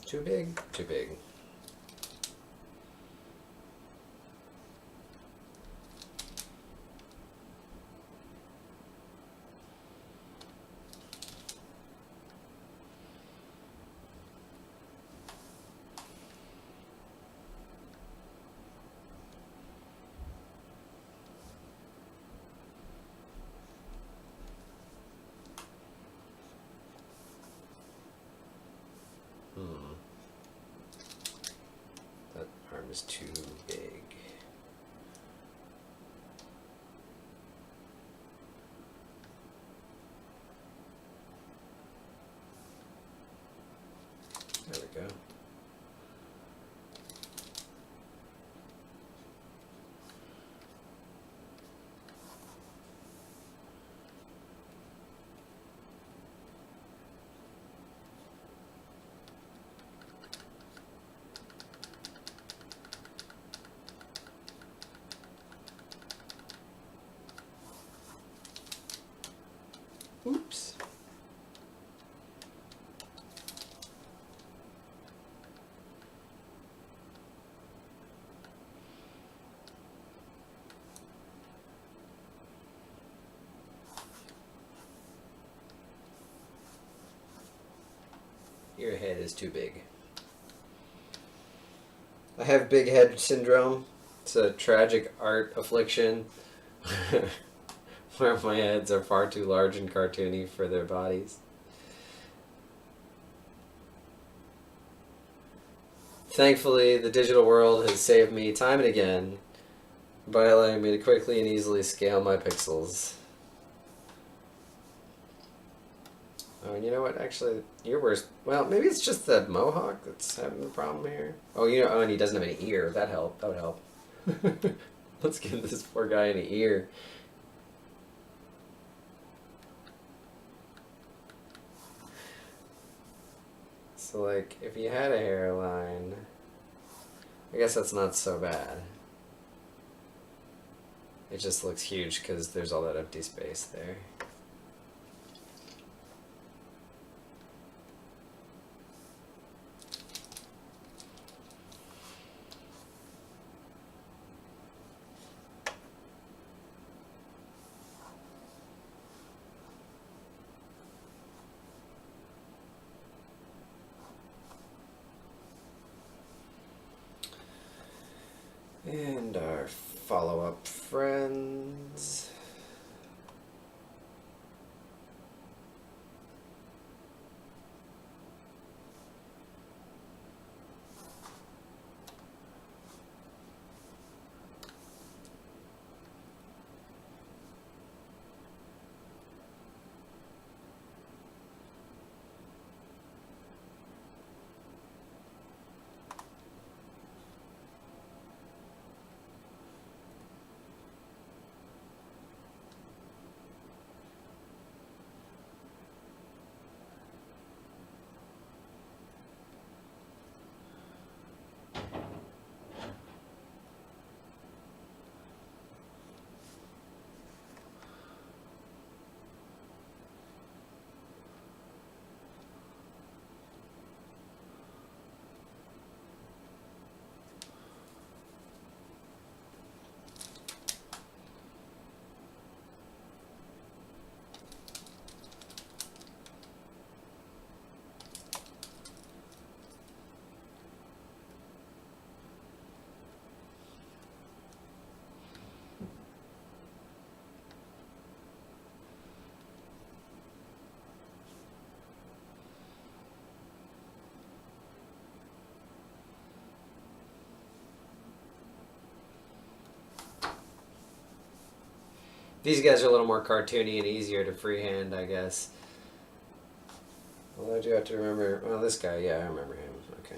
Too big, too big. That arm is too big. There we go. Oops. Your head is too big. I have big head syndrome. It's a tragic art affliction where my heads are far too large and cartoony for their bodies. Thankfully, the digital world has saved me time and again by allowing me to quickly and easily scale my pixels. Oh, and you know what? Actually, your worst. Well, maybe it's just the mohawk that's having the problem here. Oh, you know. Oh, and he doesn't have any ear. That helped. That would help. Let's give this poor guy an ear. So, like, if he had a hairline, I guess that's not so bad. It just looks huge because there's all that empty space there. And our follow-up friends. These guys are a little more cartoony and easier to freehand, I guess. Although I do have to remember... Well, this guy, yeah, I remember him. Okay.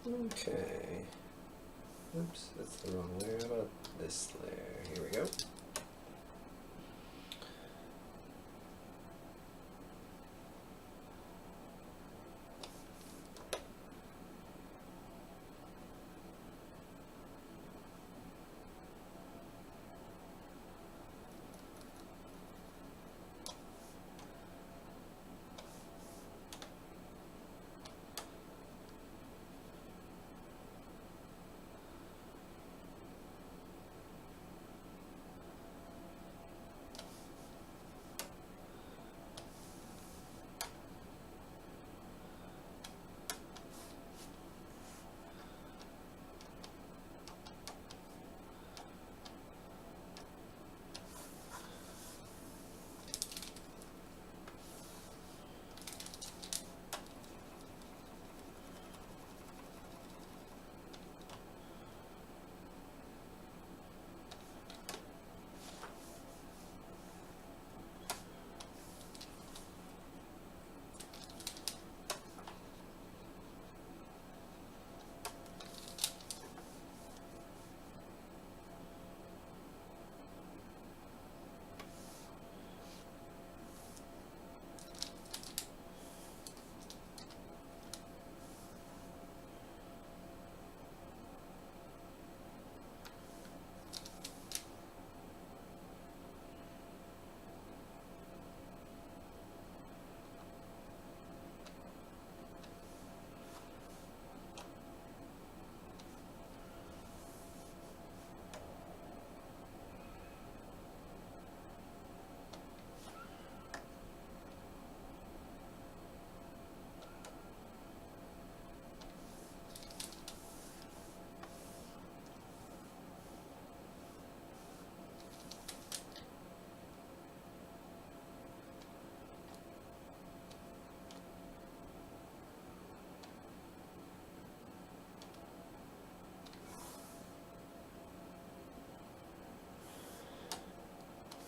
Okay. Oops, that's the wrong layer. How about this layer? Here we go.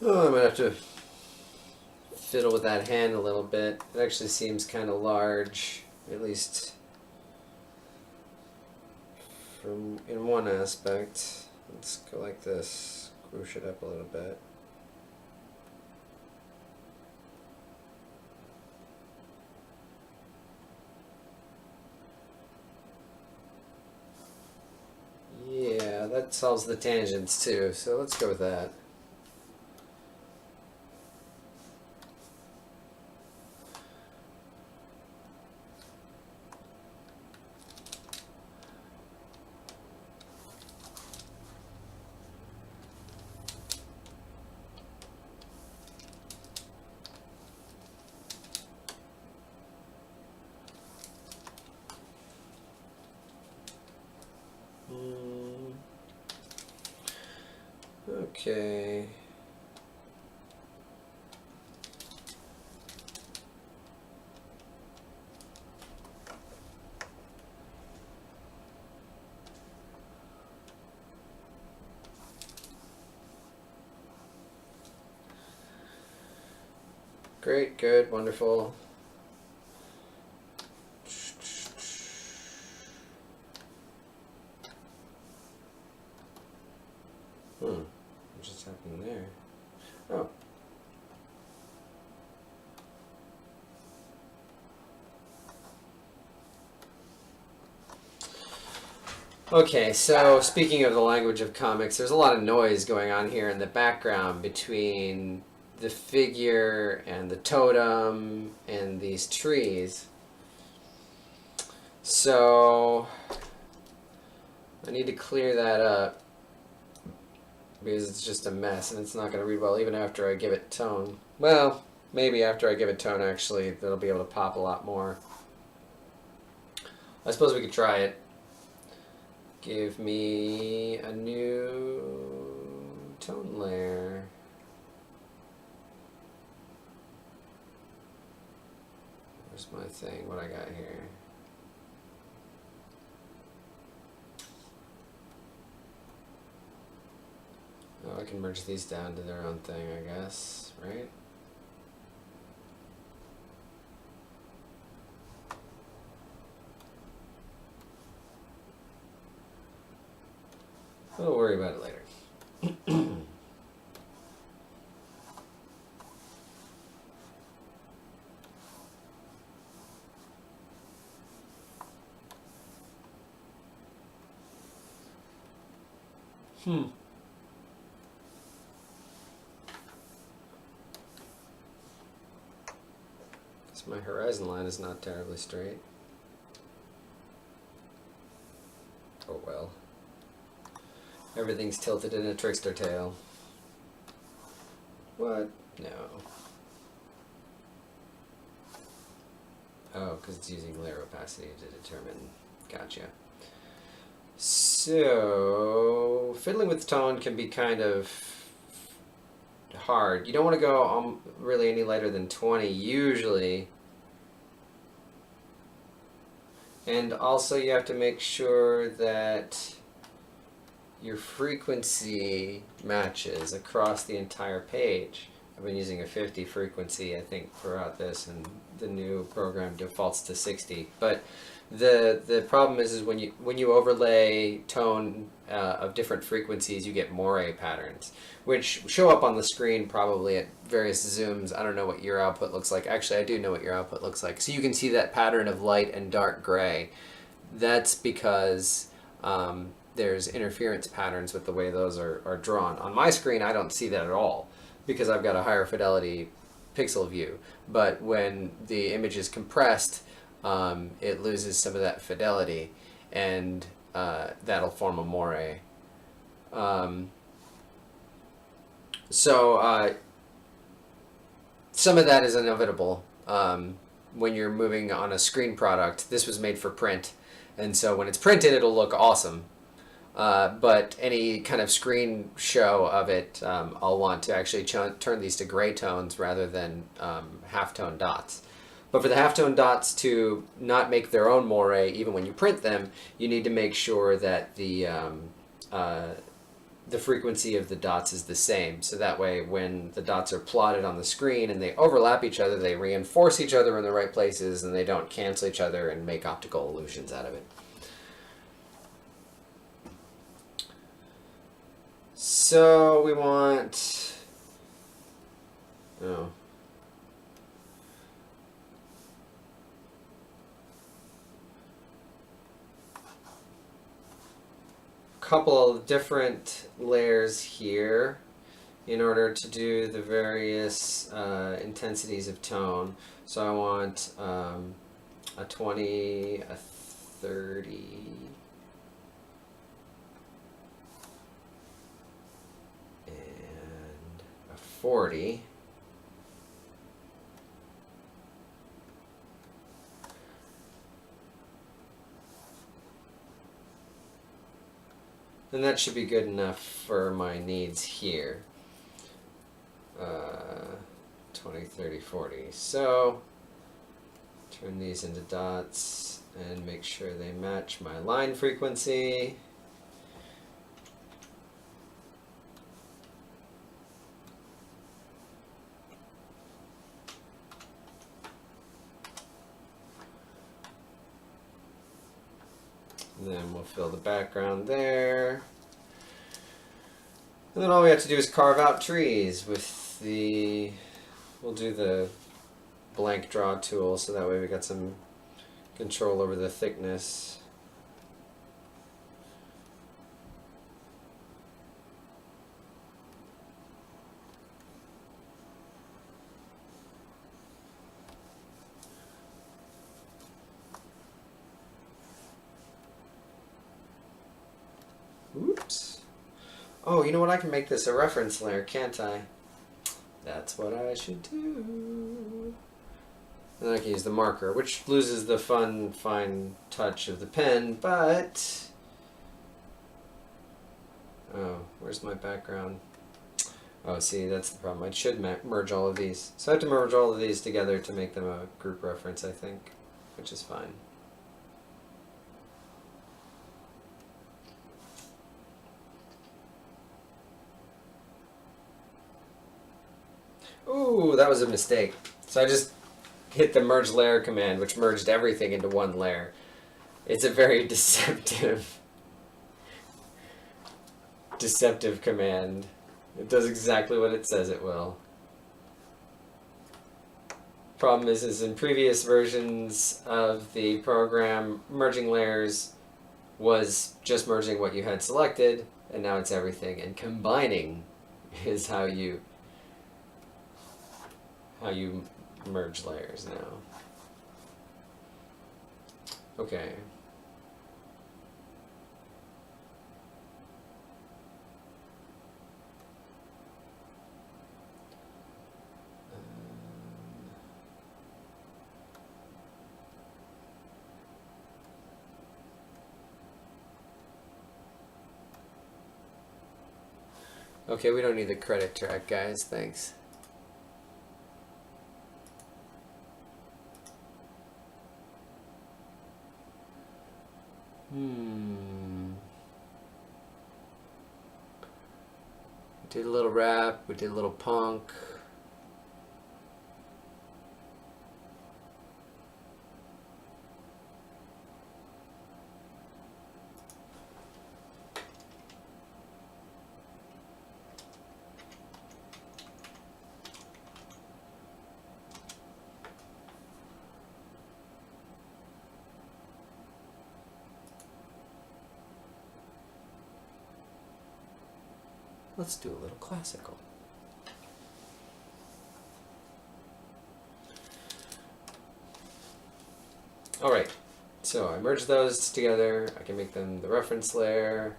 Oh, I'm gonna have to fiddle with that hand a little bit. It actually seems kind of large, at least from in one aspect. Let's go like this, swoosh it up a little bit. Yeah, that solves the tangents too, so let's go with that. Okay. Great, good, wonderful. What just happened there? Oh. Okay, so speaking of the language of comics, there's a lot of noise going on here in the background between the figure and the totem and these trees. So I need to clear that up because it's just a mess and it's not going to read well even after I give it tone. Well, maybe after I give it tone actually that'll be able to pop a lot more. I suppose we could try it. Give me a new tone layer. Where's my thing? What I got here? Oh, I can merge these down to their own thing, I guess, right? We'll worry about it later. So my horizon line is not terribly straight. Oh well. Everything's tilted in a trickster tail. What? No. Oh, because it's using layer opacity to determine. Gotcha. So, fiddling with tone can be kind of hard. You don't want to go really any lighter than 20 usually. And also you have to make sure that your frequency matches across the entire page. I've been using a 50 frequency, I think, throughout this, and the new program defaults to 60. But the problem is when you overlay tone of different frequencies, you get moire patterns, which show up on the screen probably at various zooms. I don't know what your output looks like. Actually, I do know what your output looks like. So you can see that pattern of light and dark gray. That's because there's interference patterns with the way those are drawn. On my screen, I don't see that at all because I've got a higher fidelity pixel view. But when the image is compressed, it loses some of that fidelity, and that'll form a moire. So some of that is inevitable when you're moving on a screen product. This was made for print, and so when it's printed, it'll look awesome. But any kind of screen show of it, I'll want to actually turn these to gray tones rather than halftone dots. But for the halftone dots to not make their own moire, even when you print them, you need to make sure that the frequency of the dots is the same. So that way, when the dots are plotted on the screen and they overlap each other, they reinforce each other in the right places, and they don't cancel each other and make optical illusions out of it. So we want, couple of different layers here in order to do the various intensities of tone. So I want a 20, a 30, and a 40. And that should be good enough for my needs here. 20, 30, 40. So, turn these into dots and make sure they match my line frequency. And then we'll fill the background there. And then all we have to do is carve out trees with the, we'll do the blank draw tool so that way we got some control over the thickness. Oops. Oh, you know what? I can make this a reference layer, can't I? That's what I should do. And then I can use the marker, which loses the fun, fine touch of the pen, but... Oh, where's my background? Oh, see, that's the problem. I should merge all of these. So I have to merge all of these together to make them a group reference, I think, which is fine. Ooh, that was a mistake. So I just hit the merge layer command, which merged everything into one layer. It's a very deceptive deceptive command. It does exactly what it says it will. Problem is in previous versions of the program, merging layers was just merging what you had selected, and now it's everything. And combining is how you merge layers now. Okay. Okay, we don't need the credit track, guys. Thanks. We did a little rap, we did a little punk. Let's do a little classical. Alright, so I merge those together, I can make them the reference layer,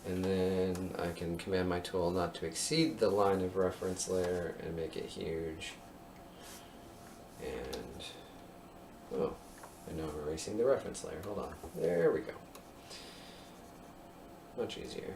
and then I can command my tool not to exceed the line of reference layer and make it huge. And, oh, and now I'm erasing the reference layer. Hold on. There we go. Much easier.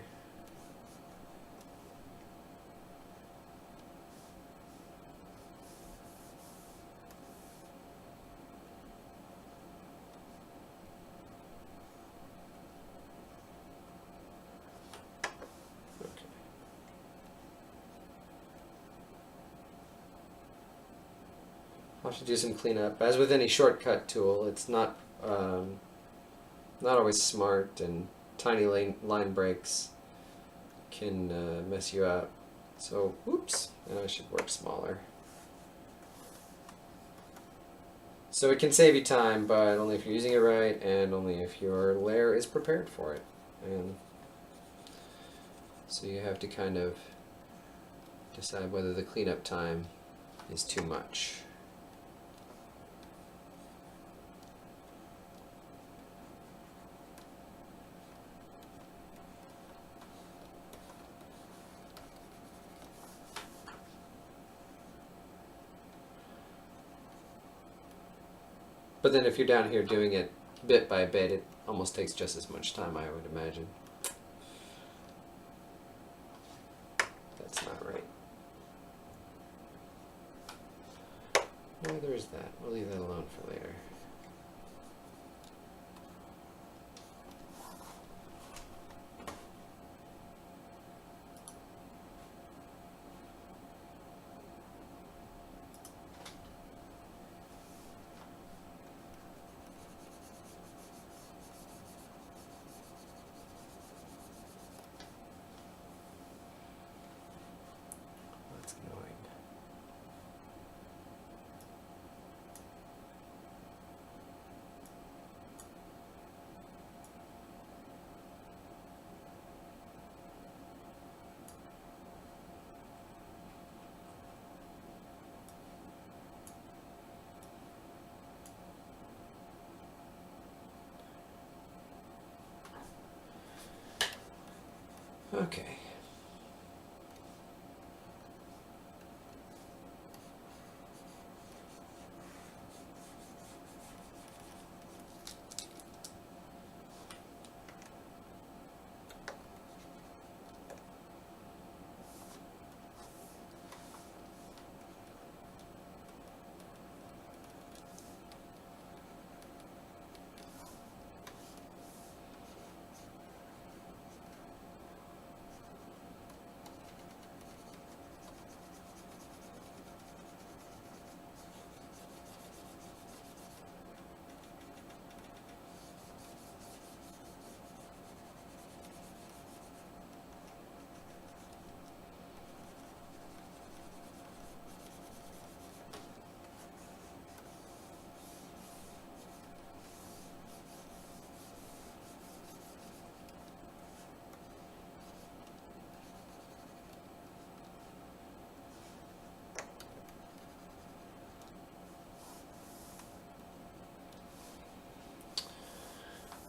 I'll have to do some cleanup. As with any shortcut tool, it's not always smart, and tiny line breaks can mess you up. So, oops, and I should work smaller. So it can save you time, but only if you're using it right, and only if your layer is prepared for it. And so you have to kind of decide whether the cleanup time is too much. But then if you're down here doing it bit by bit, it almost takes just as much time, I would imagine. That's not right. No, there's that. We'll leave that alone for later. Okay.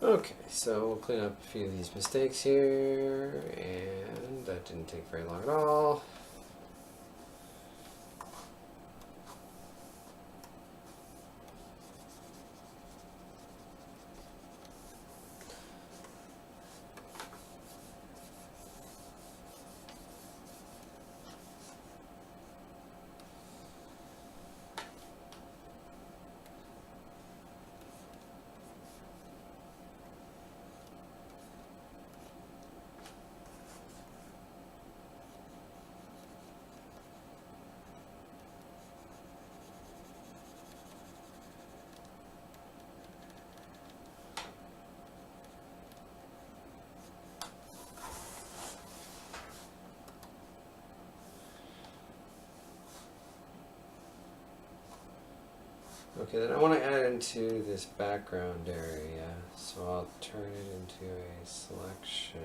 Okay, so we'll clean up a few of these mistakes here, and that didn't take very long at all. Okay, then I want to add into this background area, so I'll turn it into a selection.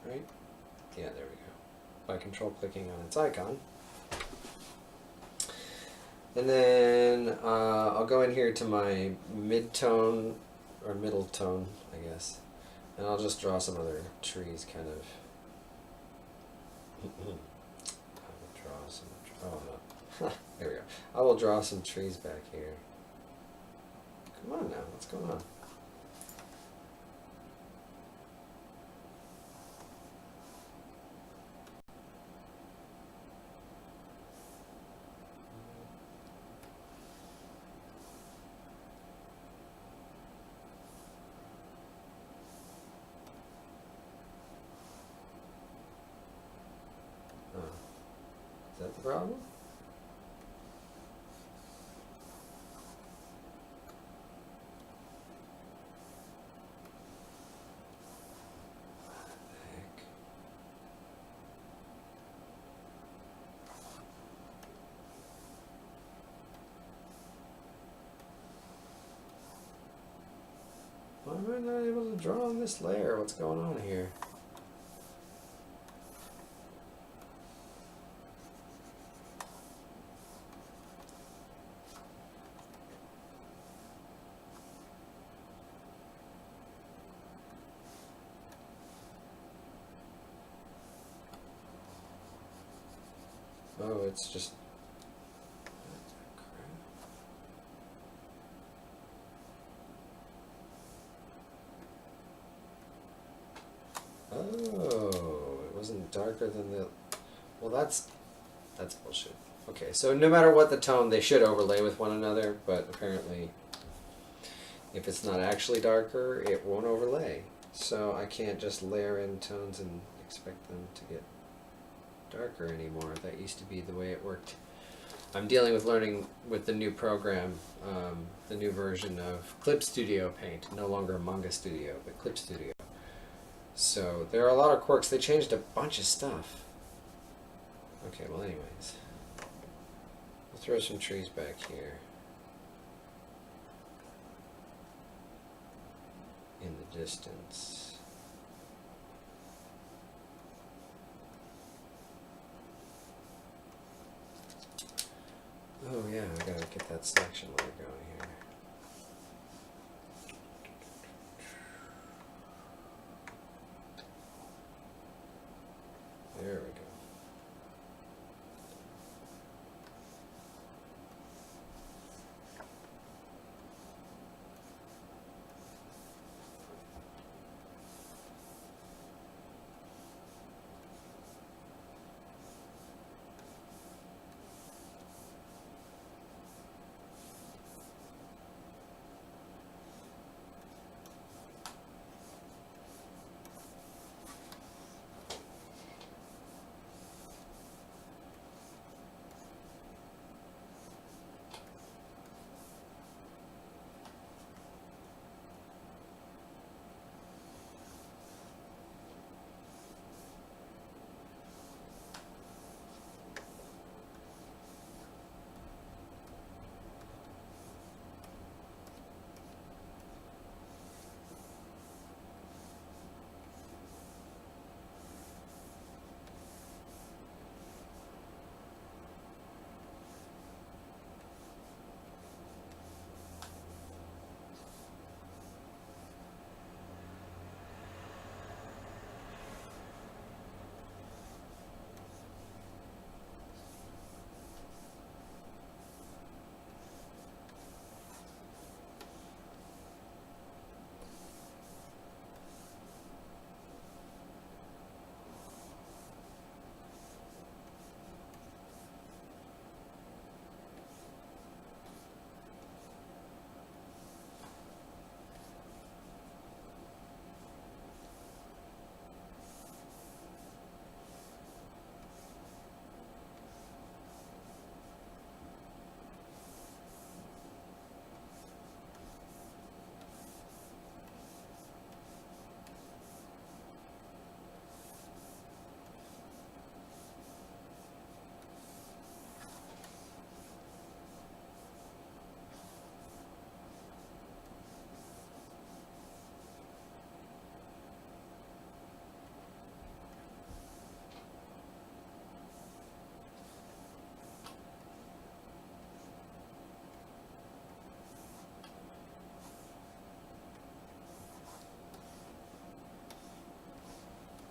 Right? Yeah, there we go. By control clicking on its icon. And then I'll go in here to my mid-tone, or middle tone, I guess, and I'll just draw some other trees kind of. I will draw some. Oh no! There we go. I will draw some trees back here. Come on now, what's going on? Oh, is that the problem? Heck. Why am I not able to draw on this layer? What's going on here? Oh, it's just. Oh, it wasn't darker than the. Well, that's bullshit. Okay, so no matter what the tone, they should overlay with one another, but apparently, if it's not actually darker, it won't overlay. So I can't just layer in tones and expect them to get darker anymore. That used to be the way it worked. I'm dealing with learning with the new program, the new version of Clip Studio Paint, no longer Manga Studio, but Clip Studio. So there are a lot of quirks. They changed a bunch of stuff. Okay, well anyways. We'll throw some trees back here. In the distance. Oh yeah, I gotta get that selection layer going here. There we go.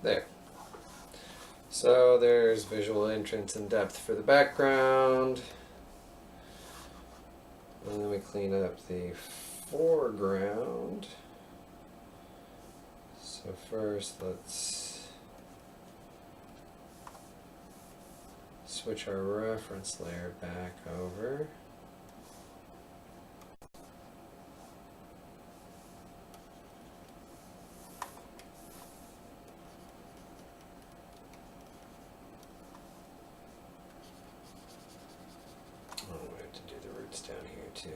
There. So there's visual entrance and depth for the background. And then we clean up the foreground. So first let's switch our reference layer back over. Oh, we have to do the roots down here too.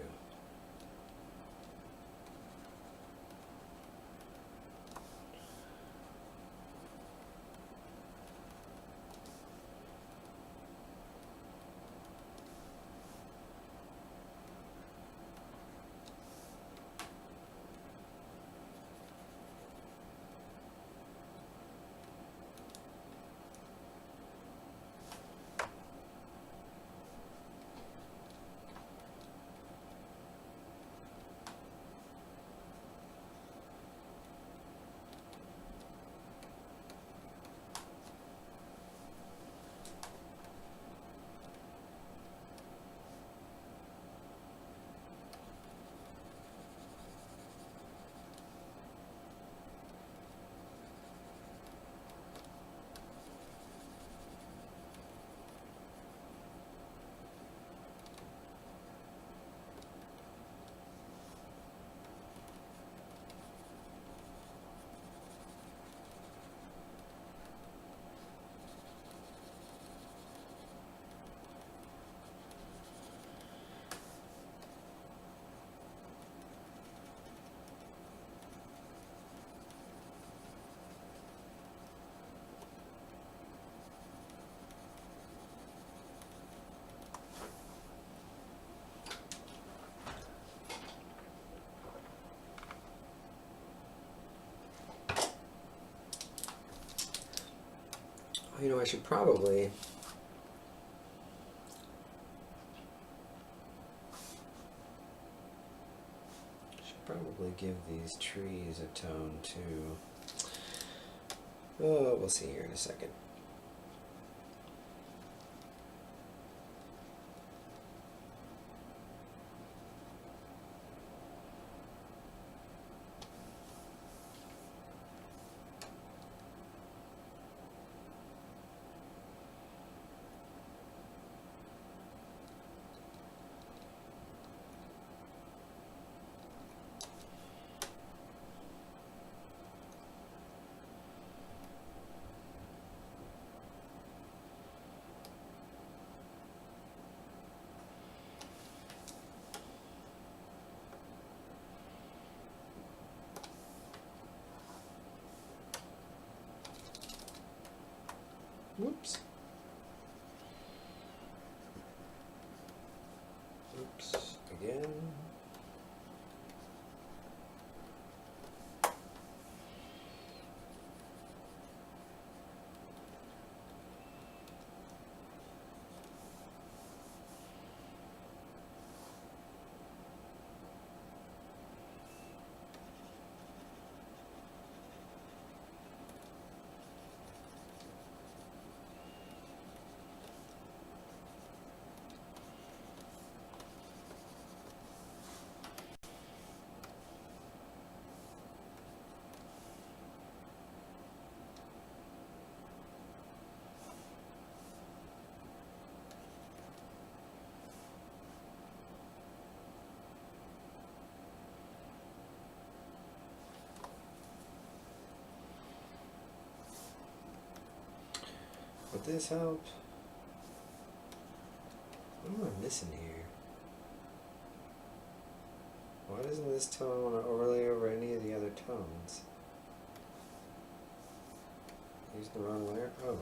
You know, I should probably give these trees a tone too. Oh, we'll see here in a second. Whoops. Oops, again. Would this help? What am I missing here? Why doesn't this tone want to overlay over any of the other tones? Using the wrong layer? Oh.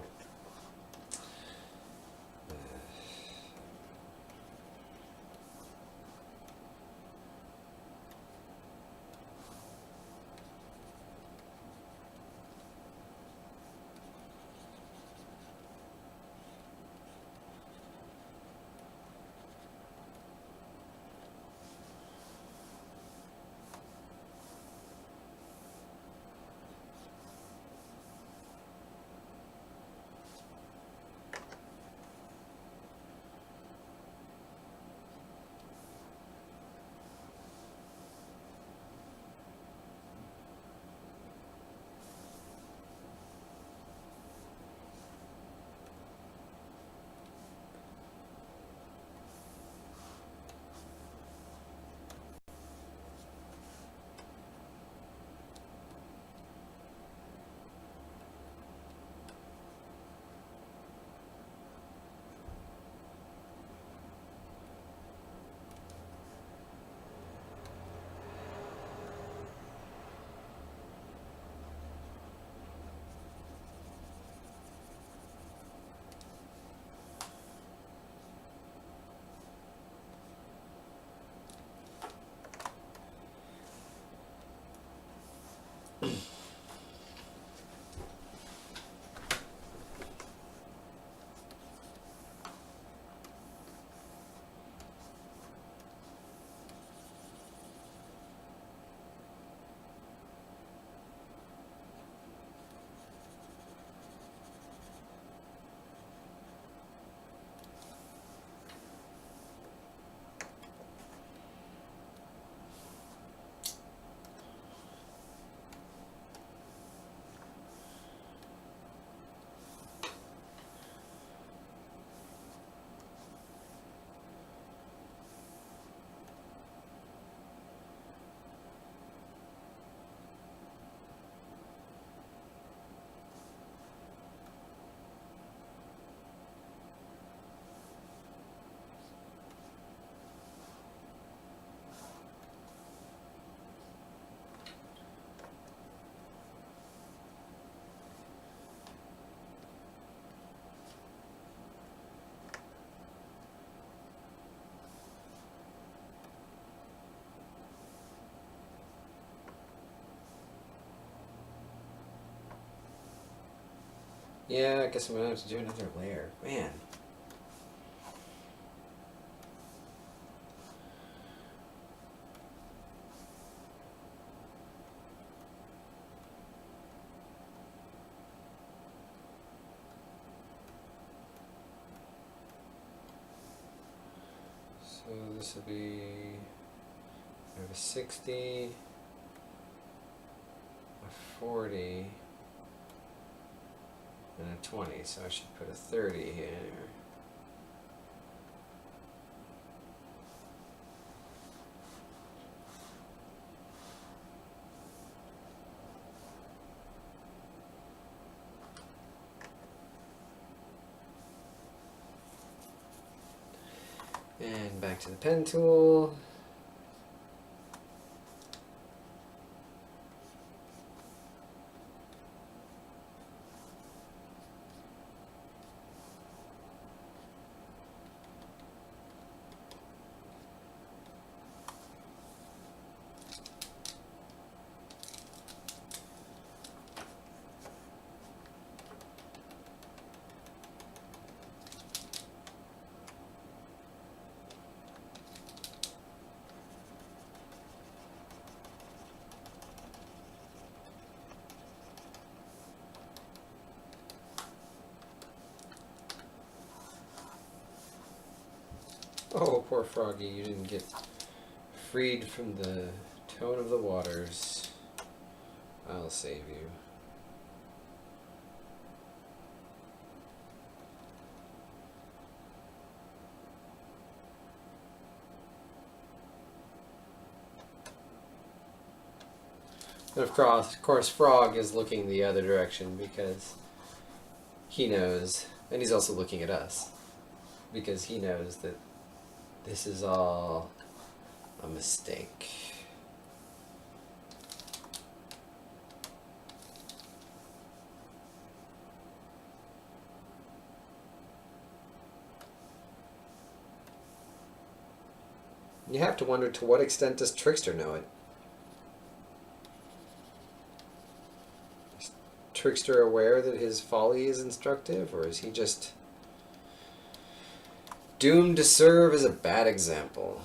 Yeah, I guess I'm gonna have to do another layer. Man. So this will be, I have a 60, a 40, and a 20, so I should put a 30 here. And back to the pen tool. Oh, poor Froggy, you didn't get freed from the tone of the waters. I'll save you. And of course, Frog is looking the other direction because he knows, and he's also looking at us because he knows that this is all a mistake. You have to wonder, to what extent does Trickster know it? Is Trickster aware that his folly is instructive, or is he just doomed to serve as a bad example?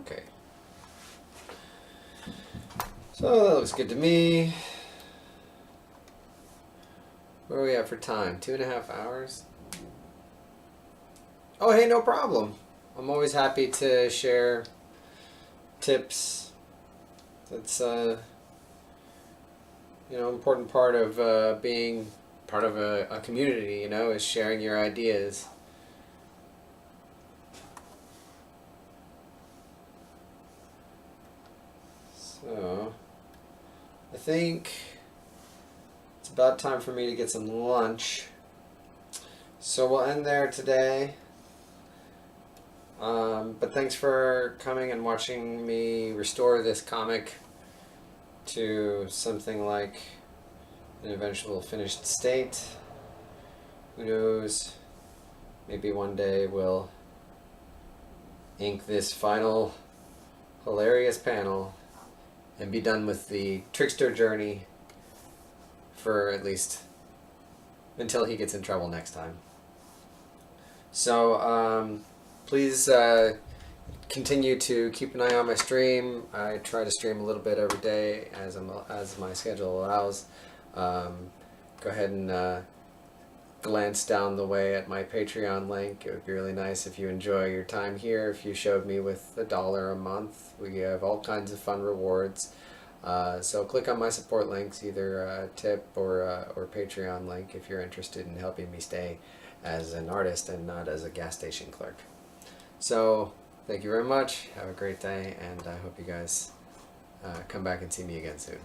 Okay. So that looks good to me. Where are we at for time? 2.5 hours? Oh, hey, no problem. I'm always happy to share tips. That's important part of being part of a community, is sharing your ideas. So, I think it's about time for me to get some lunch. So we'll end there today. But thanks for coming and watching me restore this comic to something like an eventual finished state. Who knows? Maybe one day we'll ink this final hilarious panel and be done with the Trickster journey for at least until he gets in trouble next time. So please continue to keep an eye on my stream. I try to stream a little bit every day as my schedule allows. Go ahead and glance down the way at my Patreon link. It would be really nice if you enjoy your time here. If you showed me with $1 a month, we have all kinds of fun rewards. So click on my support links, either tip or Patreon link, if you're interested in helping me stay as an artist and not as a gas station clerk. So thank you very much. Have a great day, and I hope you guys come back and see me again soon.